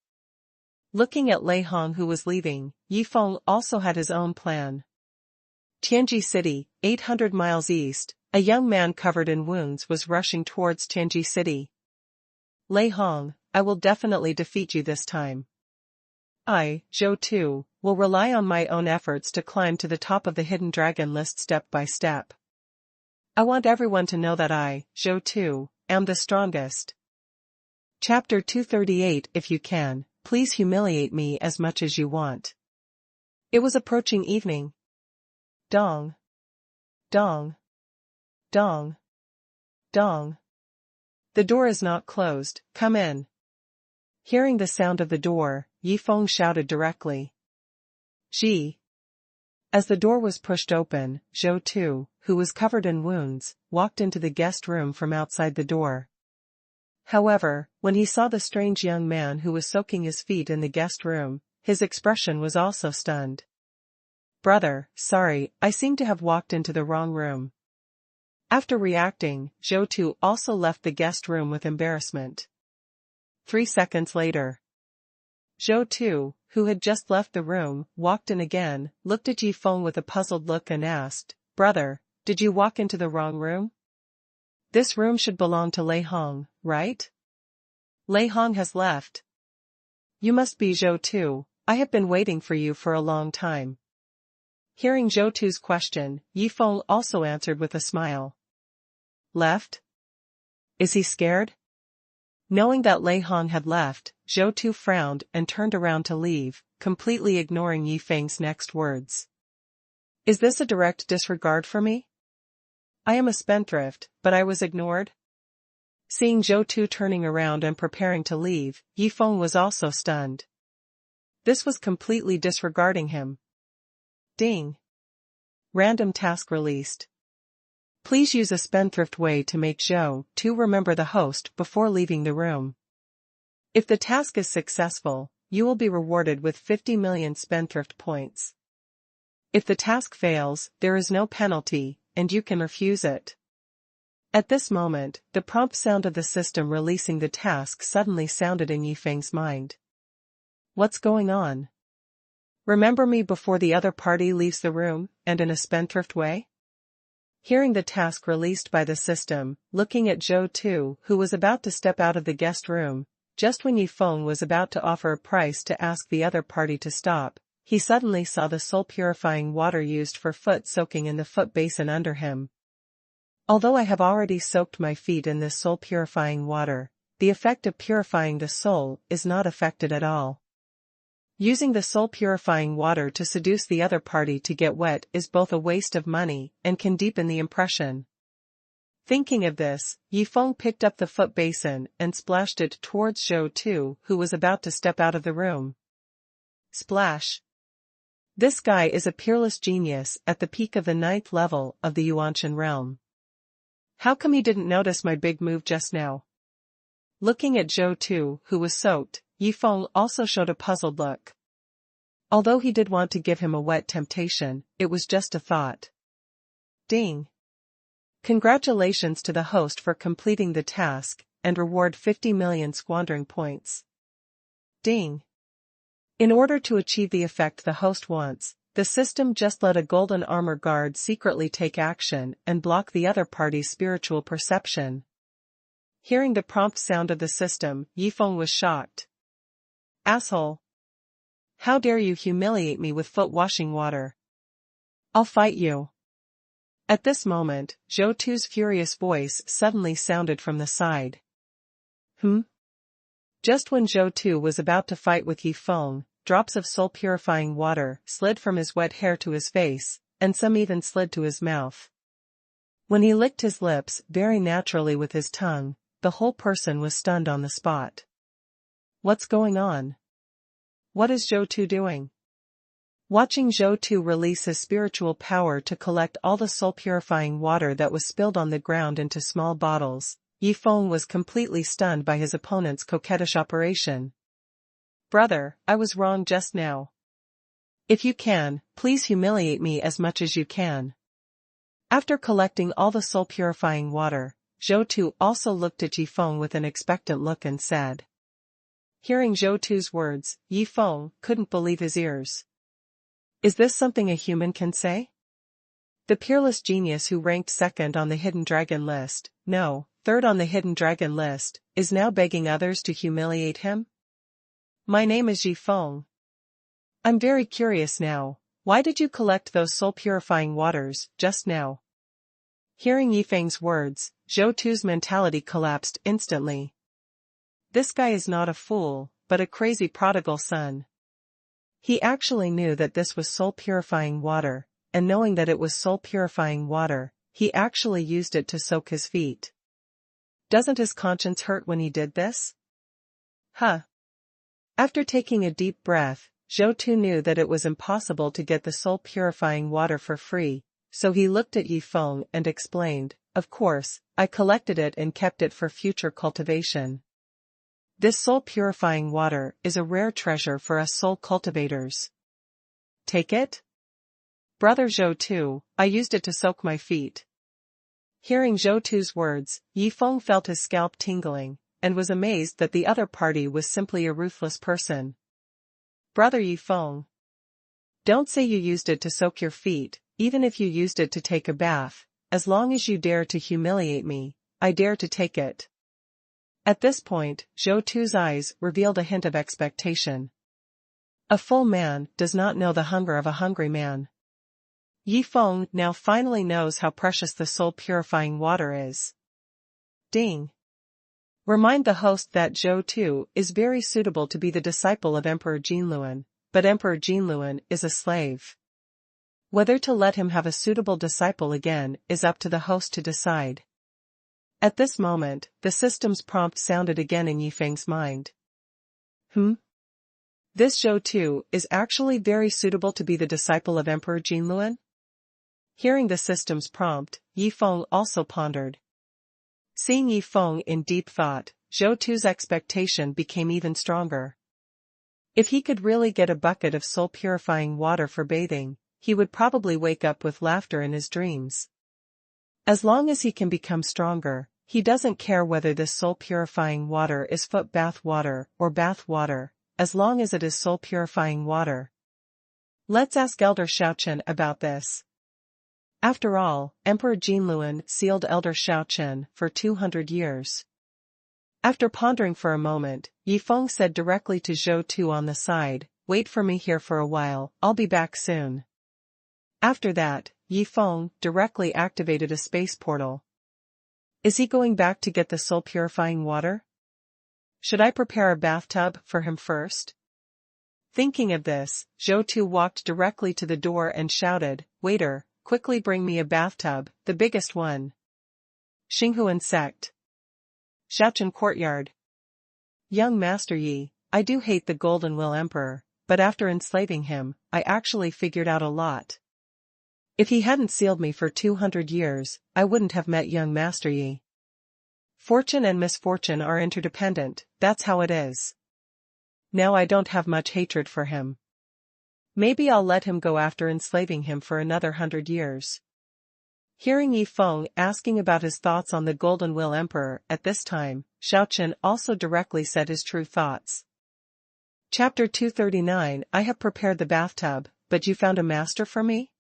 [SPEAKER 1] Looking at Lei Hong who was leaving, Yifeng also had his own plan. Tianji City, 800 miles east, a young man covered in wounds was rushing towards Tianji City. Lei Hong, I will definitely defeat you this time. I, Zhou Tu, will rely on my own efforts to climb to the top of the Hidden Dragon list step by step. I want everyone to know that I, Zhou Tu, am the strongest. Chapter 238 If you can, please humiliate me as much as you want. It was approaching evening. Dong. Dong. Dong. Dong. The door is not closed, come in. Hearing the sound of the door, Yifeng shouted directly. Ji. As the door was pushed open, Zhou Tu, who was covered in wounds, walked into the guest room from outside the door. However, when he saw the strange young man who was soaking his feet in the guest room, his expression was also stunned. Brother, sorry, I seem to have walked into the wrong room. After reacting, Zhou Tu also left the guest room with embarrassment. 3 seconds later. Zhou Tu, who had just left the room, walked in again, looked at Yifeng with a puzzled look and asked, Brother, did you walk into the wrong room? This room should belong to Lei Hong, right? Lei Hong has left. You must be Zhou Tu, I have been waiting for you for a long time. Hearing Zhou Tu's question, Yifeng also answered with a smile. Left? Is he scared? Knowing that Lei Hong had left, Zhou Tu frowned and turned around to leave, completely ignoring Yifeng's next words. Is this a direct disregard for me? I am a spendthrift, but I was ignored? Seeing Zhou Tu turning around and preparing to leave, Yifeng was also stunned. This was completely disregarding him. Ding. Random task released. Please use a spendthrift way to make Zhou Tu remember the host before leaving the room. If the task is successful, you will be rewarded with 50 million spendthrift points. If the task fails, there is no penalty, and you can refuse it. At this moment, the prompt sound of the system releasing the task suddenly sounded in Yifeng's mind. What's going on? Remember me before the other party leaves the room, and in a spendthrift way? Hearing the task released by the system, looking at Zhou Tu, who was about to step out of the guest room, just when Yifeng was about to offer a price to ask the other party to stop, he suddenly saw the soul-purifying water used for foot soaking in the foot basin under him. Although I have already soaked my feet in this soul-purifying water, the effect of purifying the soul is not affected at all. Using the soul-purifying water to seduce the other party to get wet is both a waste of money and can deepen the impression. Thinking of this, Yifeng picked up the foot basin and splashed it towards Zhou Tu, who was about to step out of the room. Splash. This guy is a peerless genius at the peak of the 9th level of the Yuanshan realm. How come he didn't notice my big move just now? Looking at Zhou Tu, who was soaked, Yifeng also showed a puzzled look. Although he did want to give him a wet temptation, it was just a thought. Ding. Congratulations to the host for completing the task, and reward 50 million squandering points. Ding. In order to achieve the effect the host wants, the system just let a golden armor guard secretly take action and block the other party's spiritual perception. Hearing the prompt sound of the system, Yifeng was shocked. Asshole! How dare you humiliate me with foot washing water? I'll fight you. At this moment, Zhou Tu's furious voice suddenly sounded from the side. Just when Zhou Tu was about to fight with Yifeng, drops of soul-purifying water slid from his wet hair to his face, and some even slid to his mouth. When he licked his lips very naturally with his tongue, the whole person was stunned on the spot. What's going on? What is Zhou Tu doing? Watching Zhou Tu release his spiritual power to collect all the soul-purifying water that was spilled on the ground into small bottles, Yifeng was completely stunned by his opponent's coquettish operation. Brother, I was wrong just now. If you can, please humiliate me as much as you can. After collecting all the soul-purifying water, Zhou Tu also looked at Yifeng with an expectant look and said. Hearing Zhou Tu's words, Yifeng couldn't believe his ears. Is this something a human can say? The peerless genius who ranked second on the Hidden Dragon list, no, third on the Hidden Dragon list, is now begging others to humiliate him? My name is Yifeng. I'm very curious now, why did you collect those soul-purifying waters just now? Hearing Yifeng's words, Zhou Tu's mentality collapsed instantly. This guy is not a fool, but a crazy prodigal son. He actually knew that this was soul-purifying water, and knowing that it was soul-purifying water, he actually used it to soak his feet. Doesn't his conscience hurt when he did this? After taking a deep breath, Zhou Tu knew that it was impossible to get the soul-purifying water for free, so he looked at Yifeng and explained, of course, I collected it and kept it for future cultivation. This soul-purifying water is a rare treasure for us soul cultivators. Take it? Brother Zhou Tu, I used it to soak my feet. Hearing Zhou Tu's words, Yifeng felt his scalp tingling, and was amazed that the other party was simply a ruthless person. Brother Yifeng. Don't say you used it to soak your feet, even if you used it to take a bath, as long as you dare to humiliate me, I dare to take it. At this point, Zhou Tu's eyes revealed a hint of expectation. A full man does not know the hunger of a hungry man. Yi Feng now finally knows how precious the soul-purifying water is. Ding. Remind the host that Zhou Tu is very suitable to be the disciple of Emperor Jinluan, but Emperor Jinluan is a slave. Whether to let him have a suitable disciple again is up to the host to decide. At this moment, the system's prompt sounded again in Yi Feng's mind. This Zhou Tu is actually very suitable to be the disciple of Emperor Jinluan? Hearing the system's prompt, Yi Feng also pondered. Seeing Yi Feng in deep thought, Zhou Tu's expectation became even stronger. If he could really get a bucket of soul-purifying water for bathing, he would probably wake up with laughter in his dreams. As long as he can become stronger, he doesn't care whether this soul-purifying water is foot bath water or bath water, as long as it is soul-purifying water. Let's ask Elder Shaochen about this. After all, Emperor Jinluan sealed Elder Shaochen for 200 years. After pondering for a moment, Yi Feng said directly to Zhou Tu on the side, "Wait for me here for a while, I'll be back soon." After that, Yi Feng directly activated a space portal. Is he going back to get the soul-purifying water? Should I prepare a bathtub for him first? Thinking of this, Zhou Tu walked directly to the door and shouted, "Waiter, quickly bring me a bathtub, the biggest one." Xinghuan sect. Shaochen courtyard. Young Master Yi, I do hate the Golden Will Emperor, but after enslaving him, I actually figured out a lot. If he hadn't sealed me for 200 years, I wouldn't have met young Master Yi. Fortune and misfortune are interdependent, that's how it is. Now I don't have much hatred for him. Maybe I'll let him go after enslaving him for another 100 years. Hearing Yi Feng asking about his thoughts on the Golden Will Emperor at this time, Shaochen also directly said his true thoughts. Chapter 239 I have prepared the bathtub, but you found a master for me?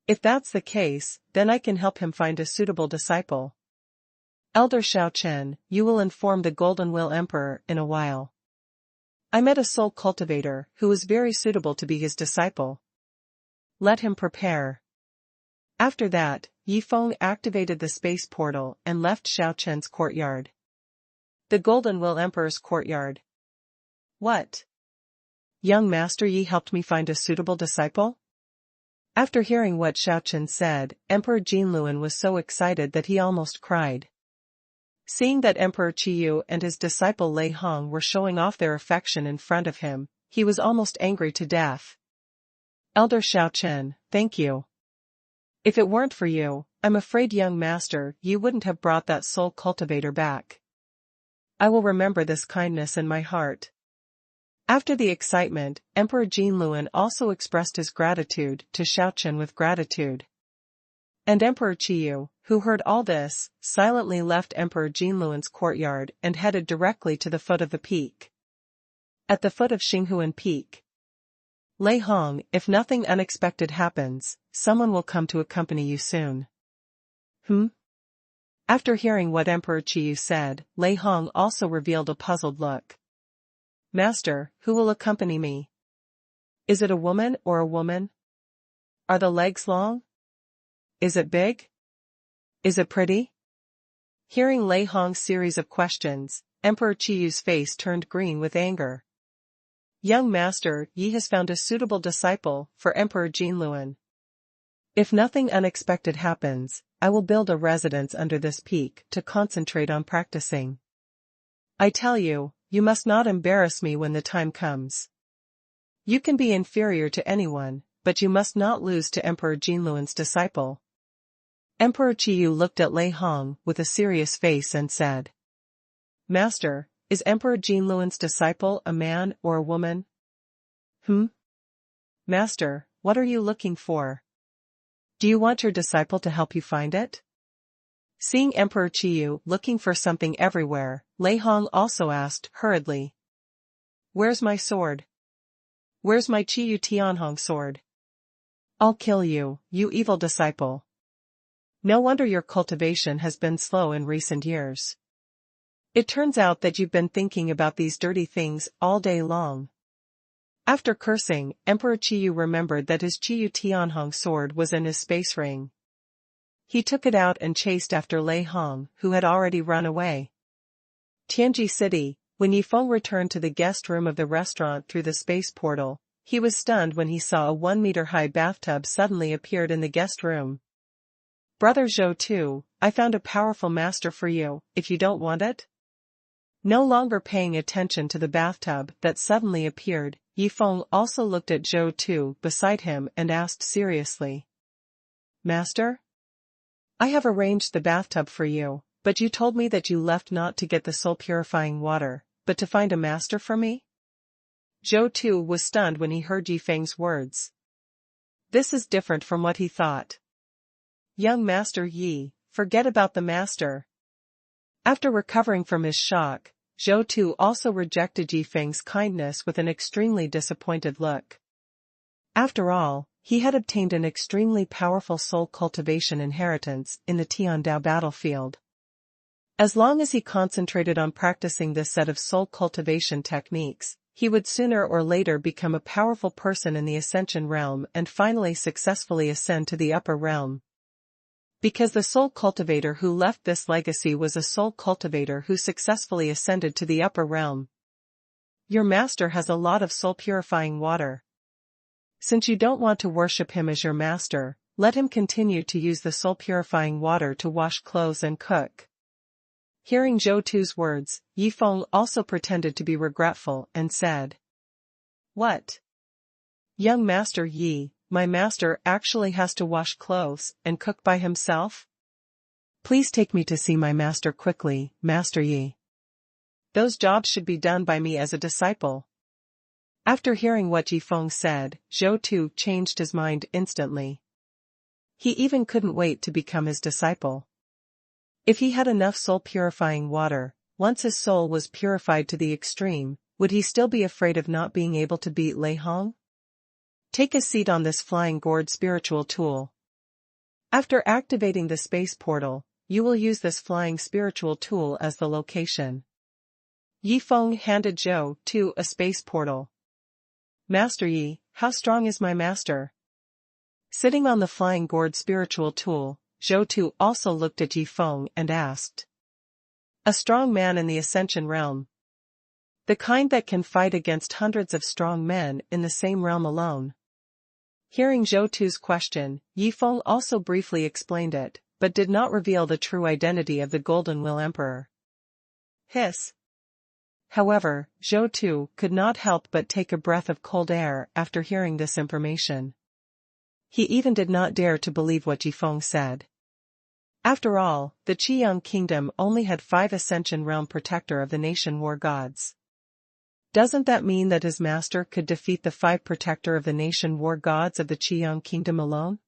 [SPEAKER 1] If that's the case, then I can help him find a suitable disciple. Elder Shaochen, you will inform the Golden Will Emperor in a while. I met a soul cultivator who is very suitable to be his disciple. Let him prepare. After that, Yi Feng activated the space portal and left Shaochen's courtyard. The Golden Will Emperor's courtyard. What? Young Master Yi helped me find a suitable disciple? After hearing what Shaochen said, Emperor Jinluan was so excited that he almost cried. Seeing that Emperor Qiyu and his disciple Lei Hong were showing off their affection in front of him, he was almost angry to death. Elder Shaochen, thank you. If it weren't for you, I'm afraid young master, you wouldn't have brought that soul cultivator back. I will remember this kindness in my heart. After the excitement, Emperor Jinluan also expressed his gratitude to Shaochen with gratitude. And Emperor Qiyu, who heard all this, silently left Emperor Jinluan's courtyard and headed directly to the foot of the peak. At the foot of Xinghuan Peak. Lei Hong, if nothing unexpected happens, someone will come to accompany you soon. After hearing what Emperor Qiyu said, Lei Hong also revealed a puzzled look. Master, who will accompany me? Is it a woman or a woman? Are the legs long? Is it big? Is it pretty? Hearing Lei Hong's series of questions, Emperor Qiyu's face turned green with anger. Young Master Yi has found a suitable disciple for Emperor Jinluan. If nothing unexpected happens, I will build a residence under this peak to concentrate on practicing. I tell you, you must not embarrass me when the time comes. You can be inferior to anyone, but you must not lose to Emperor Jinluan's disciple. Emperor Qiyu looked at Lei Hong with a serious face and said, Master, is Emperor Jinluan's disciple a man or a woman? Master, what are you looking for? Do you want your disciple to help you find it? Seeing Emperor Qiyu looking for something everywhere, Lei Hong also asked hurriedly. Where's my sword? Where's my Qiyu Tianhong sword? I'll kill you, you evil disciple. No wonder your cultivation has been slow in recent years. It turns out that you've been thinking about these dirty things all day long. After cursing, Emperor Qiyu remembered that his Qiyu Tianheng sword was in his space ring. He took it out and chased after Lei Hong, who had already run away. Tianji City, when Yifeng returned to the guest room of the restaurant through the space portal, he was stunned when he saw a 1-meter-high bathtub suddenly appeared in the guest room. Brother Zhou Tu, I found a powerful master for you, if you don't want it? No longer paying attention to the bathtub that suddenly appeared, Yifeng also looked at Zhou Tu beside him and asked seriously. Master? I have arranged the bathtub for you, but you told me that you left not to get the soul-purifying water, but to find a master for me? Zhou Tu was stunned when he heard Yifeng's words. This is different from what he thought. Young Master Yi, forget about the master. After recovering from his shock, Zhou Tu also rejected Yifeng's kindness with an extremely disappointed look. After all, he had obtained an extremely powerful soul cultivation inheritance in the Tiandao battlefield. As long as he concentrated on practicing this set of soul cultivation techniques, he would sooner or later become a powerful person in the Ascension realm and finally successfully ascend to the upper realm. Because the soul cultivator who left this legacy was a soul cultivator who successfully ascended to the upper realm. Your master has a lot of soul-purifying water. Since you don't want to worship him as your master, let him continue to use the soul-purifying water to wash clothes and cook. Hearing Zhou Tu's words, Yifeng also pretended to be regretful and said, What? Young Master Yi, my master actually has to wash clothes and cook by himself? Please take me to see my master quickly, Master Yi. Those jobs should be done by me as a disciple. After hearing what Yifeng said, Zhou Tu changed his mind instantly. He even couldn't wait to become his disciple. If he had enough soul-purifying water, once his soul was purified to the extreme, would he still be afraid of not being able to beat Lei Hong? Take a seat on this flying gourd spiritual tool. After activating the space portal, you will use this flying spiritual tool as the location. Yifeng handed Zhou Tu a space portal. Master Yi, how strong is my master? Sitting on the flying gourd spiritual tool, Zhou Tu also looked at Yifeng and asked. A strong man in the Ascension realm. The kind that can fight against hundreds of strong men in the same realm alone. Hearing Zhou Tu's question, Yifeng also briefly explained it, but did not reveal the true identity of the Golden Will Emperor. Hiss. However, Zhou Tu could not help but take a breath of cold air after hearing this information. He even did not dare to believe what Yifeng said. After all, the Qiyang kingdom only had 5 Ascension realm protector of the nation war gods. Doesn't that mean that his master could defeat the 5 protector of the nation war gods of the Qiyang kingdom alone?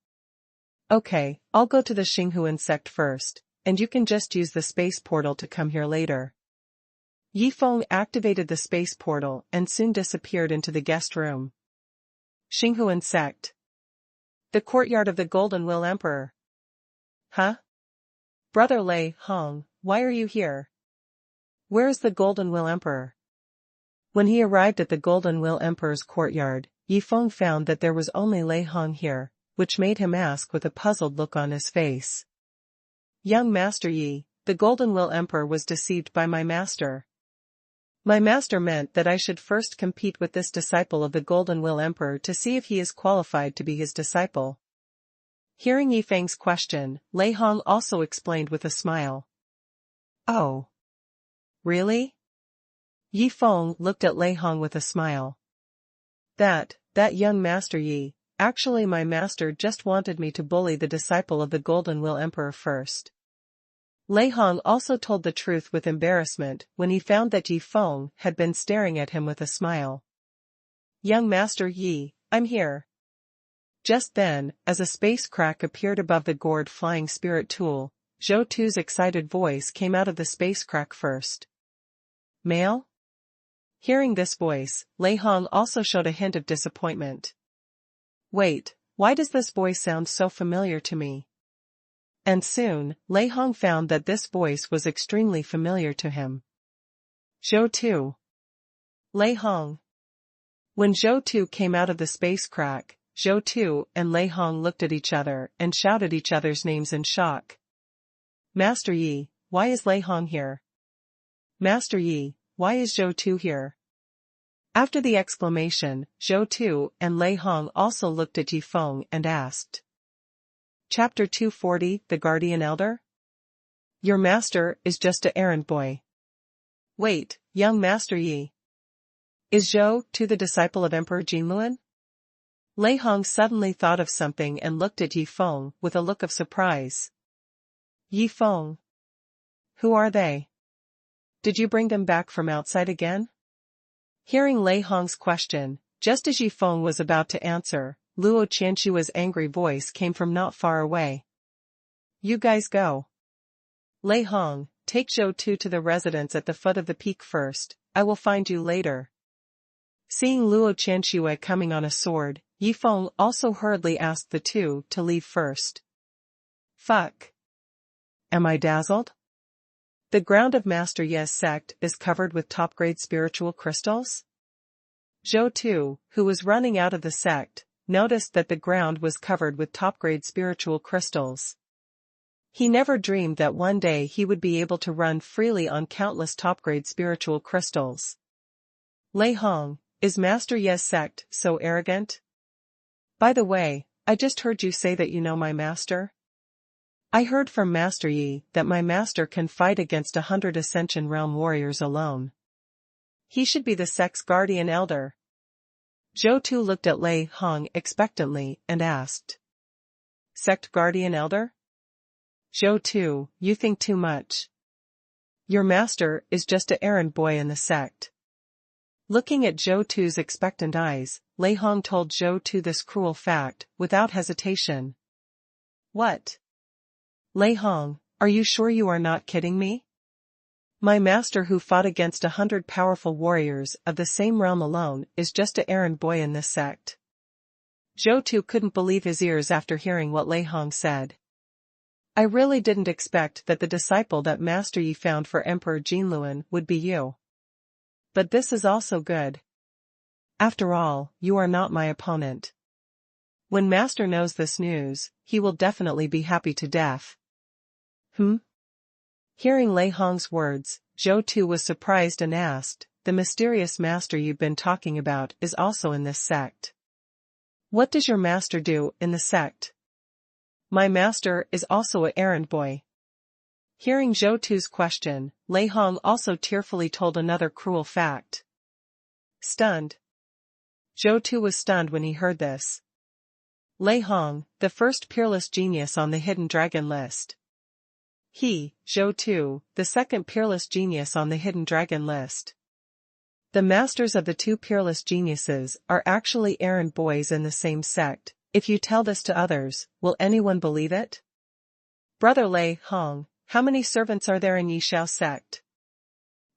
[SPEAKER 1] Okay, I'll go to the Xinghuan sect first, and you can just use the space portal to come here later. Yifeng activated the space portal and soon disappeared into the guest room. Xinghuan sect. The courtyard of the Golden Will Emperor. Huh? Brother Lei Hong, why are you here? Where is the Golden Will Emperor? When he arrived at the Golden Will Emperor's courtyard, Yifeng found that there was only Lei Hong here, which made him ask with a puzzled look on his face. Young Master Yi, the Golden Will Emperor was deceived by my master. My master meant that I should first compete with this disciple of the Golden Will Emperor to see if he is qualified to be his disciple. Hearing Yifeng's question, Lei Hong also explained with a smile. Oh. Really? Yifeng looked at Lei Hong with a smile. That young Master Yi, actually my master just wanted me to bully the disciple of the Golden Will Emperor first. Lei Hong also told the truth with embarrassment when he found that Yifeng had been staring at him with a smile. Young Master Yi, I'm here. Just then, as a space crack appeared above the gourd flying spirit tool, Zhou Tu's excited voice came out of the space crack first. Male? Hearing this voice, Lei Hong also showed a hint of disappointment. Wait, why does this voice sound so familiar to me? And soon, Lei Hong found that this voice was extremely familiar to him. Zhou Tu. Lei Hong. When Zhou Tu came out of the space crack, Zhou Tu and Lei Hong looked at each other and shouted each other's names in shock. Master Yi, why is Lei Hong here? Master Yi, why is Zhou Tu here? After the exclamation, Zhou Tu and Lei Hong also looked at Yi Feng and asked. Chapter 240, The Guardian Elder? Your master is just a errand boy. Wait, young Master Yi. Is Zhou Tu the disciple of Emperor Jinluan? Lei Hong suddenly thought of something and looked at Yi Feng with a look of surprise. Yi Feng. Who are they? Did you bring them back from outside again? Hearing Lei Hong's question, just as Yi Feng was about to answer, Luo Qianshua's angry voice came from not far away. You guys go. Lei Hong, take Zhou Tu to the residence at the foot of the peak first, I will find you later. Seeing Luo Qianshua coming on a sword, Yi Feng also hurriedly asked the two to leave first. Fuck. Am I dazzled? The ground of Master Ye's sect is covered with top-grade spiritual crystals? Zhou Tu, who was running out of the sect, noticed that the ground was covered with top-grade spiritual crystals. He never dreamed that one day he would be able to run freely on countless top-grade spiritual crystals. Lei Hong, is Master Ye's sect so arrogant? By the way, I just heard you say that you know my master? I heard from Master Yi that my master can fight against 100 Ascension Realm warriors alone. He should be the sect's guardian elder. Zhou Tu looked at Lei Hong expectantly and asked. Sect guardian elder? Zhou Tu, you think too much. Your master is just an errand boy in the sect. Looking at Zhou Tu's expectant eyes, Lei Hong told Zhou Tu this cruel fact, without hesitation. What? Lei Hong, are you sure you are not kidding me? My master who fought against 100 powerful warriors of the same realm alone is just an errand boy in this sect. Zhou Tu couldn't believe his ears after hearing what Lei Hong said. I really didn't expect that the disciple that Master Yi found for Emperor Jinluan would be you. But this is also good. After all, you are not my opponent. When Master knows this news, he will definitely be happy to death. Hearing Lei Hong's words, Zhou Tu was surprised and asked, the mysterious master you've been talking about is also in this sect. What does your master do in the sect? My master is also an errand boy. Hearing Zhou Tu's question, Lei Hong also tearfully told another cruel fact. Stunned. Zhou Tu was stunned when he heard this. Lei Hong, the first peerless genius on the hidden dragon list. He, Zhou Tu, the second peerless genius on the hidden dragon list. The masters of the two peerless geniuses are actually errand boys in the same sect. If you tell this to others, will anyone believe it? Brother Lei Hong, how many servants are there in Yishao sect?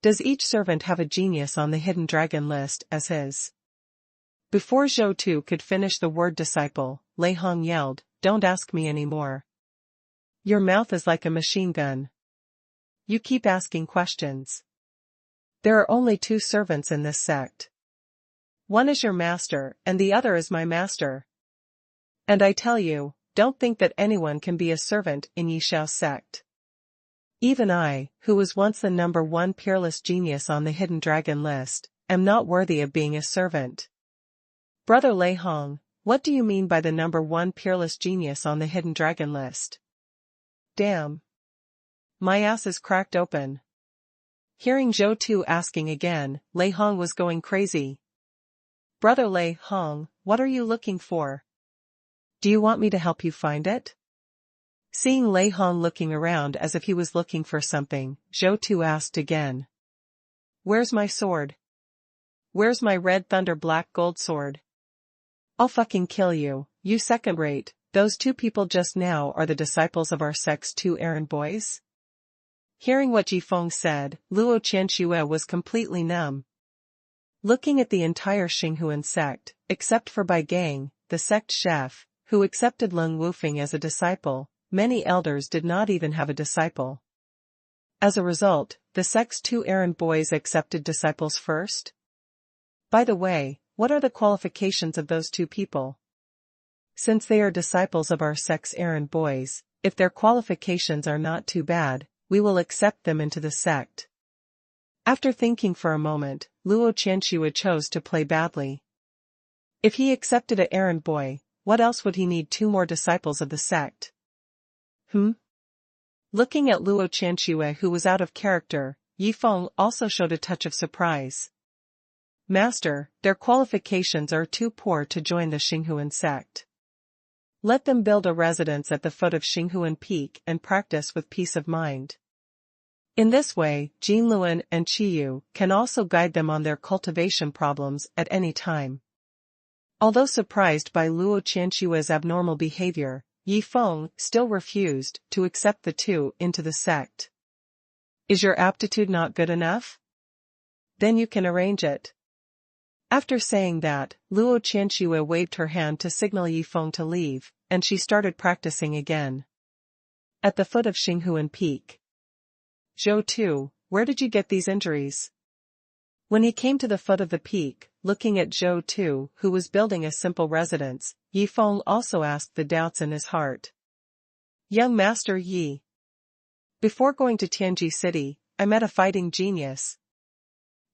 [SPEAKER 1] Does each servant have a genius on the hidden dragon list as his? Before Zhou Tu could finish the word disciple, Lei Hong yelled, Don't ask me anymore. Your mouth is like a machine gun. You keep asking questions. There are only two servants in this sect. One is your master, and the other is my master. And I tell you, don't think that anyone can be a servant in Yishao sect. Even I, who was once the number one peerless genius on the hidden dragon list, am not worthy of being a servant. Brother Lei Hong, what do you mean by the number one peerless genius on the hidden dragon list? Damn. My ass is cracked open. Hearing Zhou Tu asking again, Lei Hong was going crazy. Brother Lei Hong, what are you looking for? Do you want me to help you find it? Seeing Lei Hong looking around as if he was looking for something, Zhou Tu asked again. Where's my sword? Where's my red thunder black gold sword? I'll fucking kill you, you second rate. Those two people just now are the disciples of our sect's two errand boys? Hearing what Yi Feng said, Luo Qianshua was completely numb. Looking at the entire Xinghuan sect, except for Bai Gang, the sect chef, who accepted Leng Wufeng as a disciple, many elders did not even have a disciple. As a result, the sect's two errand boys accepted disciples first. By the way, what are the qualifications of those two people? Since they are disciples of our sect's errand boys, if their qualifications are not too bad, we will accept them into the sect. After thinking for a moment, Luo Qianxue chose to play badly. If he accepted an errand boy, what else would he need two more disciples of the sect? Looking at Luo Qianxue, who was out of character, Yi Feng also showed a touch of surprise. Master, their qualifications are too poor to join the Xinghuan sect. Let them build a residence at the foot of Xinghuan Peak and practice with peace of mind. In this way, Jinluan and Qiyu can also guide them on their cultivation problems at any time. Although surprised by Luo Qianxue's abnormal behavior, Yi Feng still refused to accept the two into the sect. Is your aptitude not good enough? Then you can arrange it. After saying that, Luo Qianxue waved her hand to signal Yi Feng to leave, and she started practicing again. At the foot of Xinghuan Peak. Zhou Tu, where did you get these injuries? When he came to the foot of the peak, looking at Zhou Tu, who was building a simple residence, Yi Feng also asked the doubts in his heart. Young Master Yi. Before going to Tianji City, I met a fighting genius.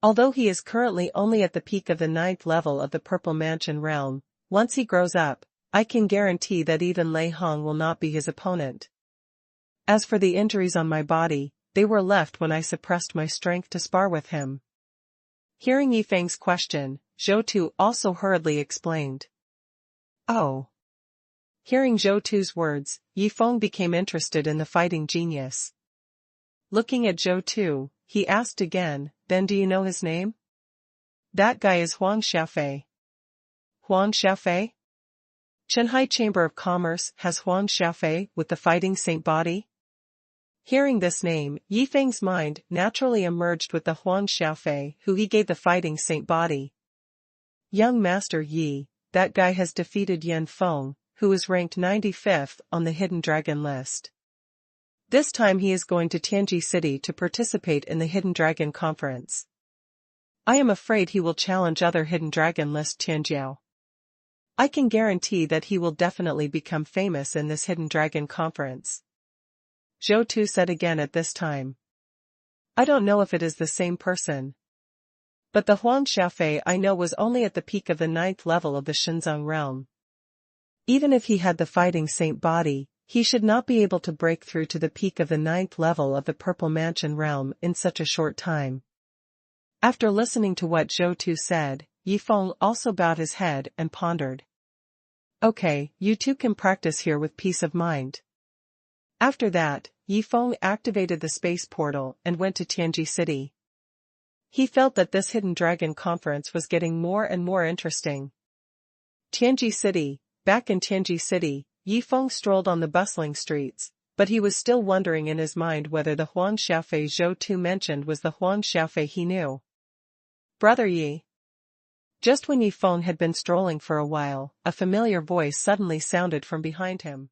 [SPEAKER 1] Although he is currently only at the peak of the 9th level of the Purple Mansion realm, once he grows up, I can guarantee that even Lei Hong will not be his opponent. As for the injuries on my body, they were left when I suppressed my strength to spar with him. Hearing Yi Feng's question, Zhou Tu also hurriedly explained. Oh. Hearing Zhou Tu's words, Yi Feng became interested in the fighting genius. Looking at Zhou Tu, he asked again, then do you know his name? That guy is Huang Xiaofei. Huang Xiaofei? Shanghai Chamber of Commerce has Huang Xiaofei with the fighting saint body? Hearing this name, Yi Feng's mind naturally emerged with the Huang Xiaofei who he gave the fighting saint body. Young Master Yi, that guy has defeated Yan Feng, who is ranked 95th on the Hidden Dragon list. This time he is going to Tianji City to participate in the Hidden Dragon Conference. I am afraid he will challenge other Hidden Dragon list Tianjiao. I can guarantee that he will definitely become famous in this Hidden Dragon Conference. Zhou Tu said again at this time. I don't know if it is the same person. But the Huang Xiaofei I know was only at the peak of the 9th level of the Shenzong realm. Even if he had the fighting saint body, he should not be able to break through to the peak of the 9th level of the Purple Mansion realm in such a short time. After listening to what Zhou Tu said, Yi Feng also bowed his head and pondered. Okay, you two can practice here with peace of mind. After that, Yi Feng activated the space portal and went to Tianji City. He felt that this Hidden Dragon Conference was getting more and more interesting. Tianji City. Back in Tianji City, Yi Feng strolled on the bustling streets, but he was still wondering in his mind whether the Huang Xiaofei Zhou Tu mentioned was the Huang Xiaofei he knew. Brother Yi. Just when Yi Feng had been strolling for a while, a familiar voice suddenly sounded from behind him.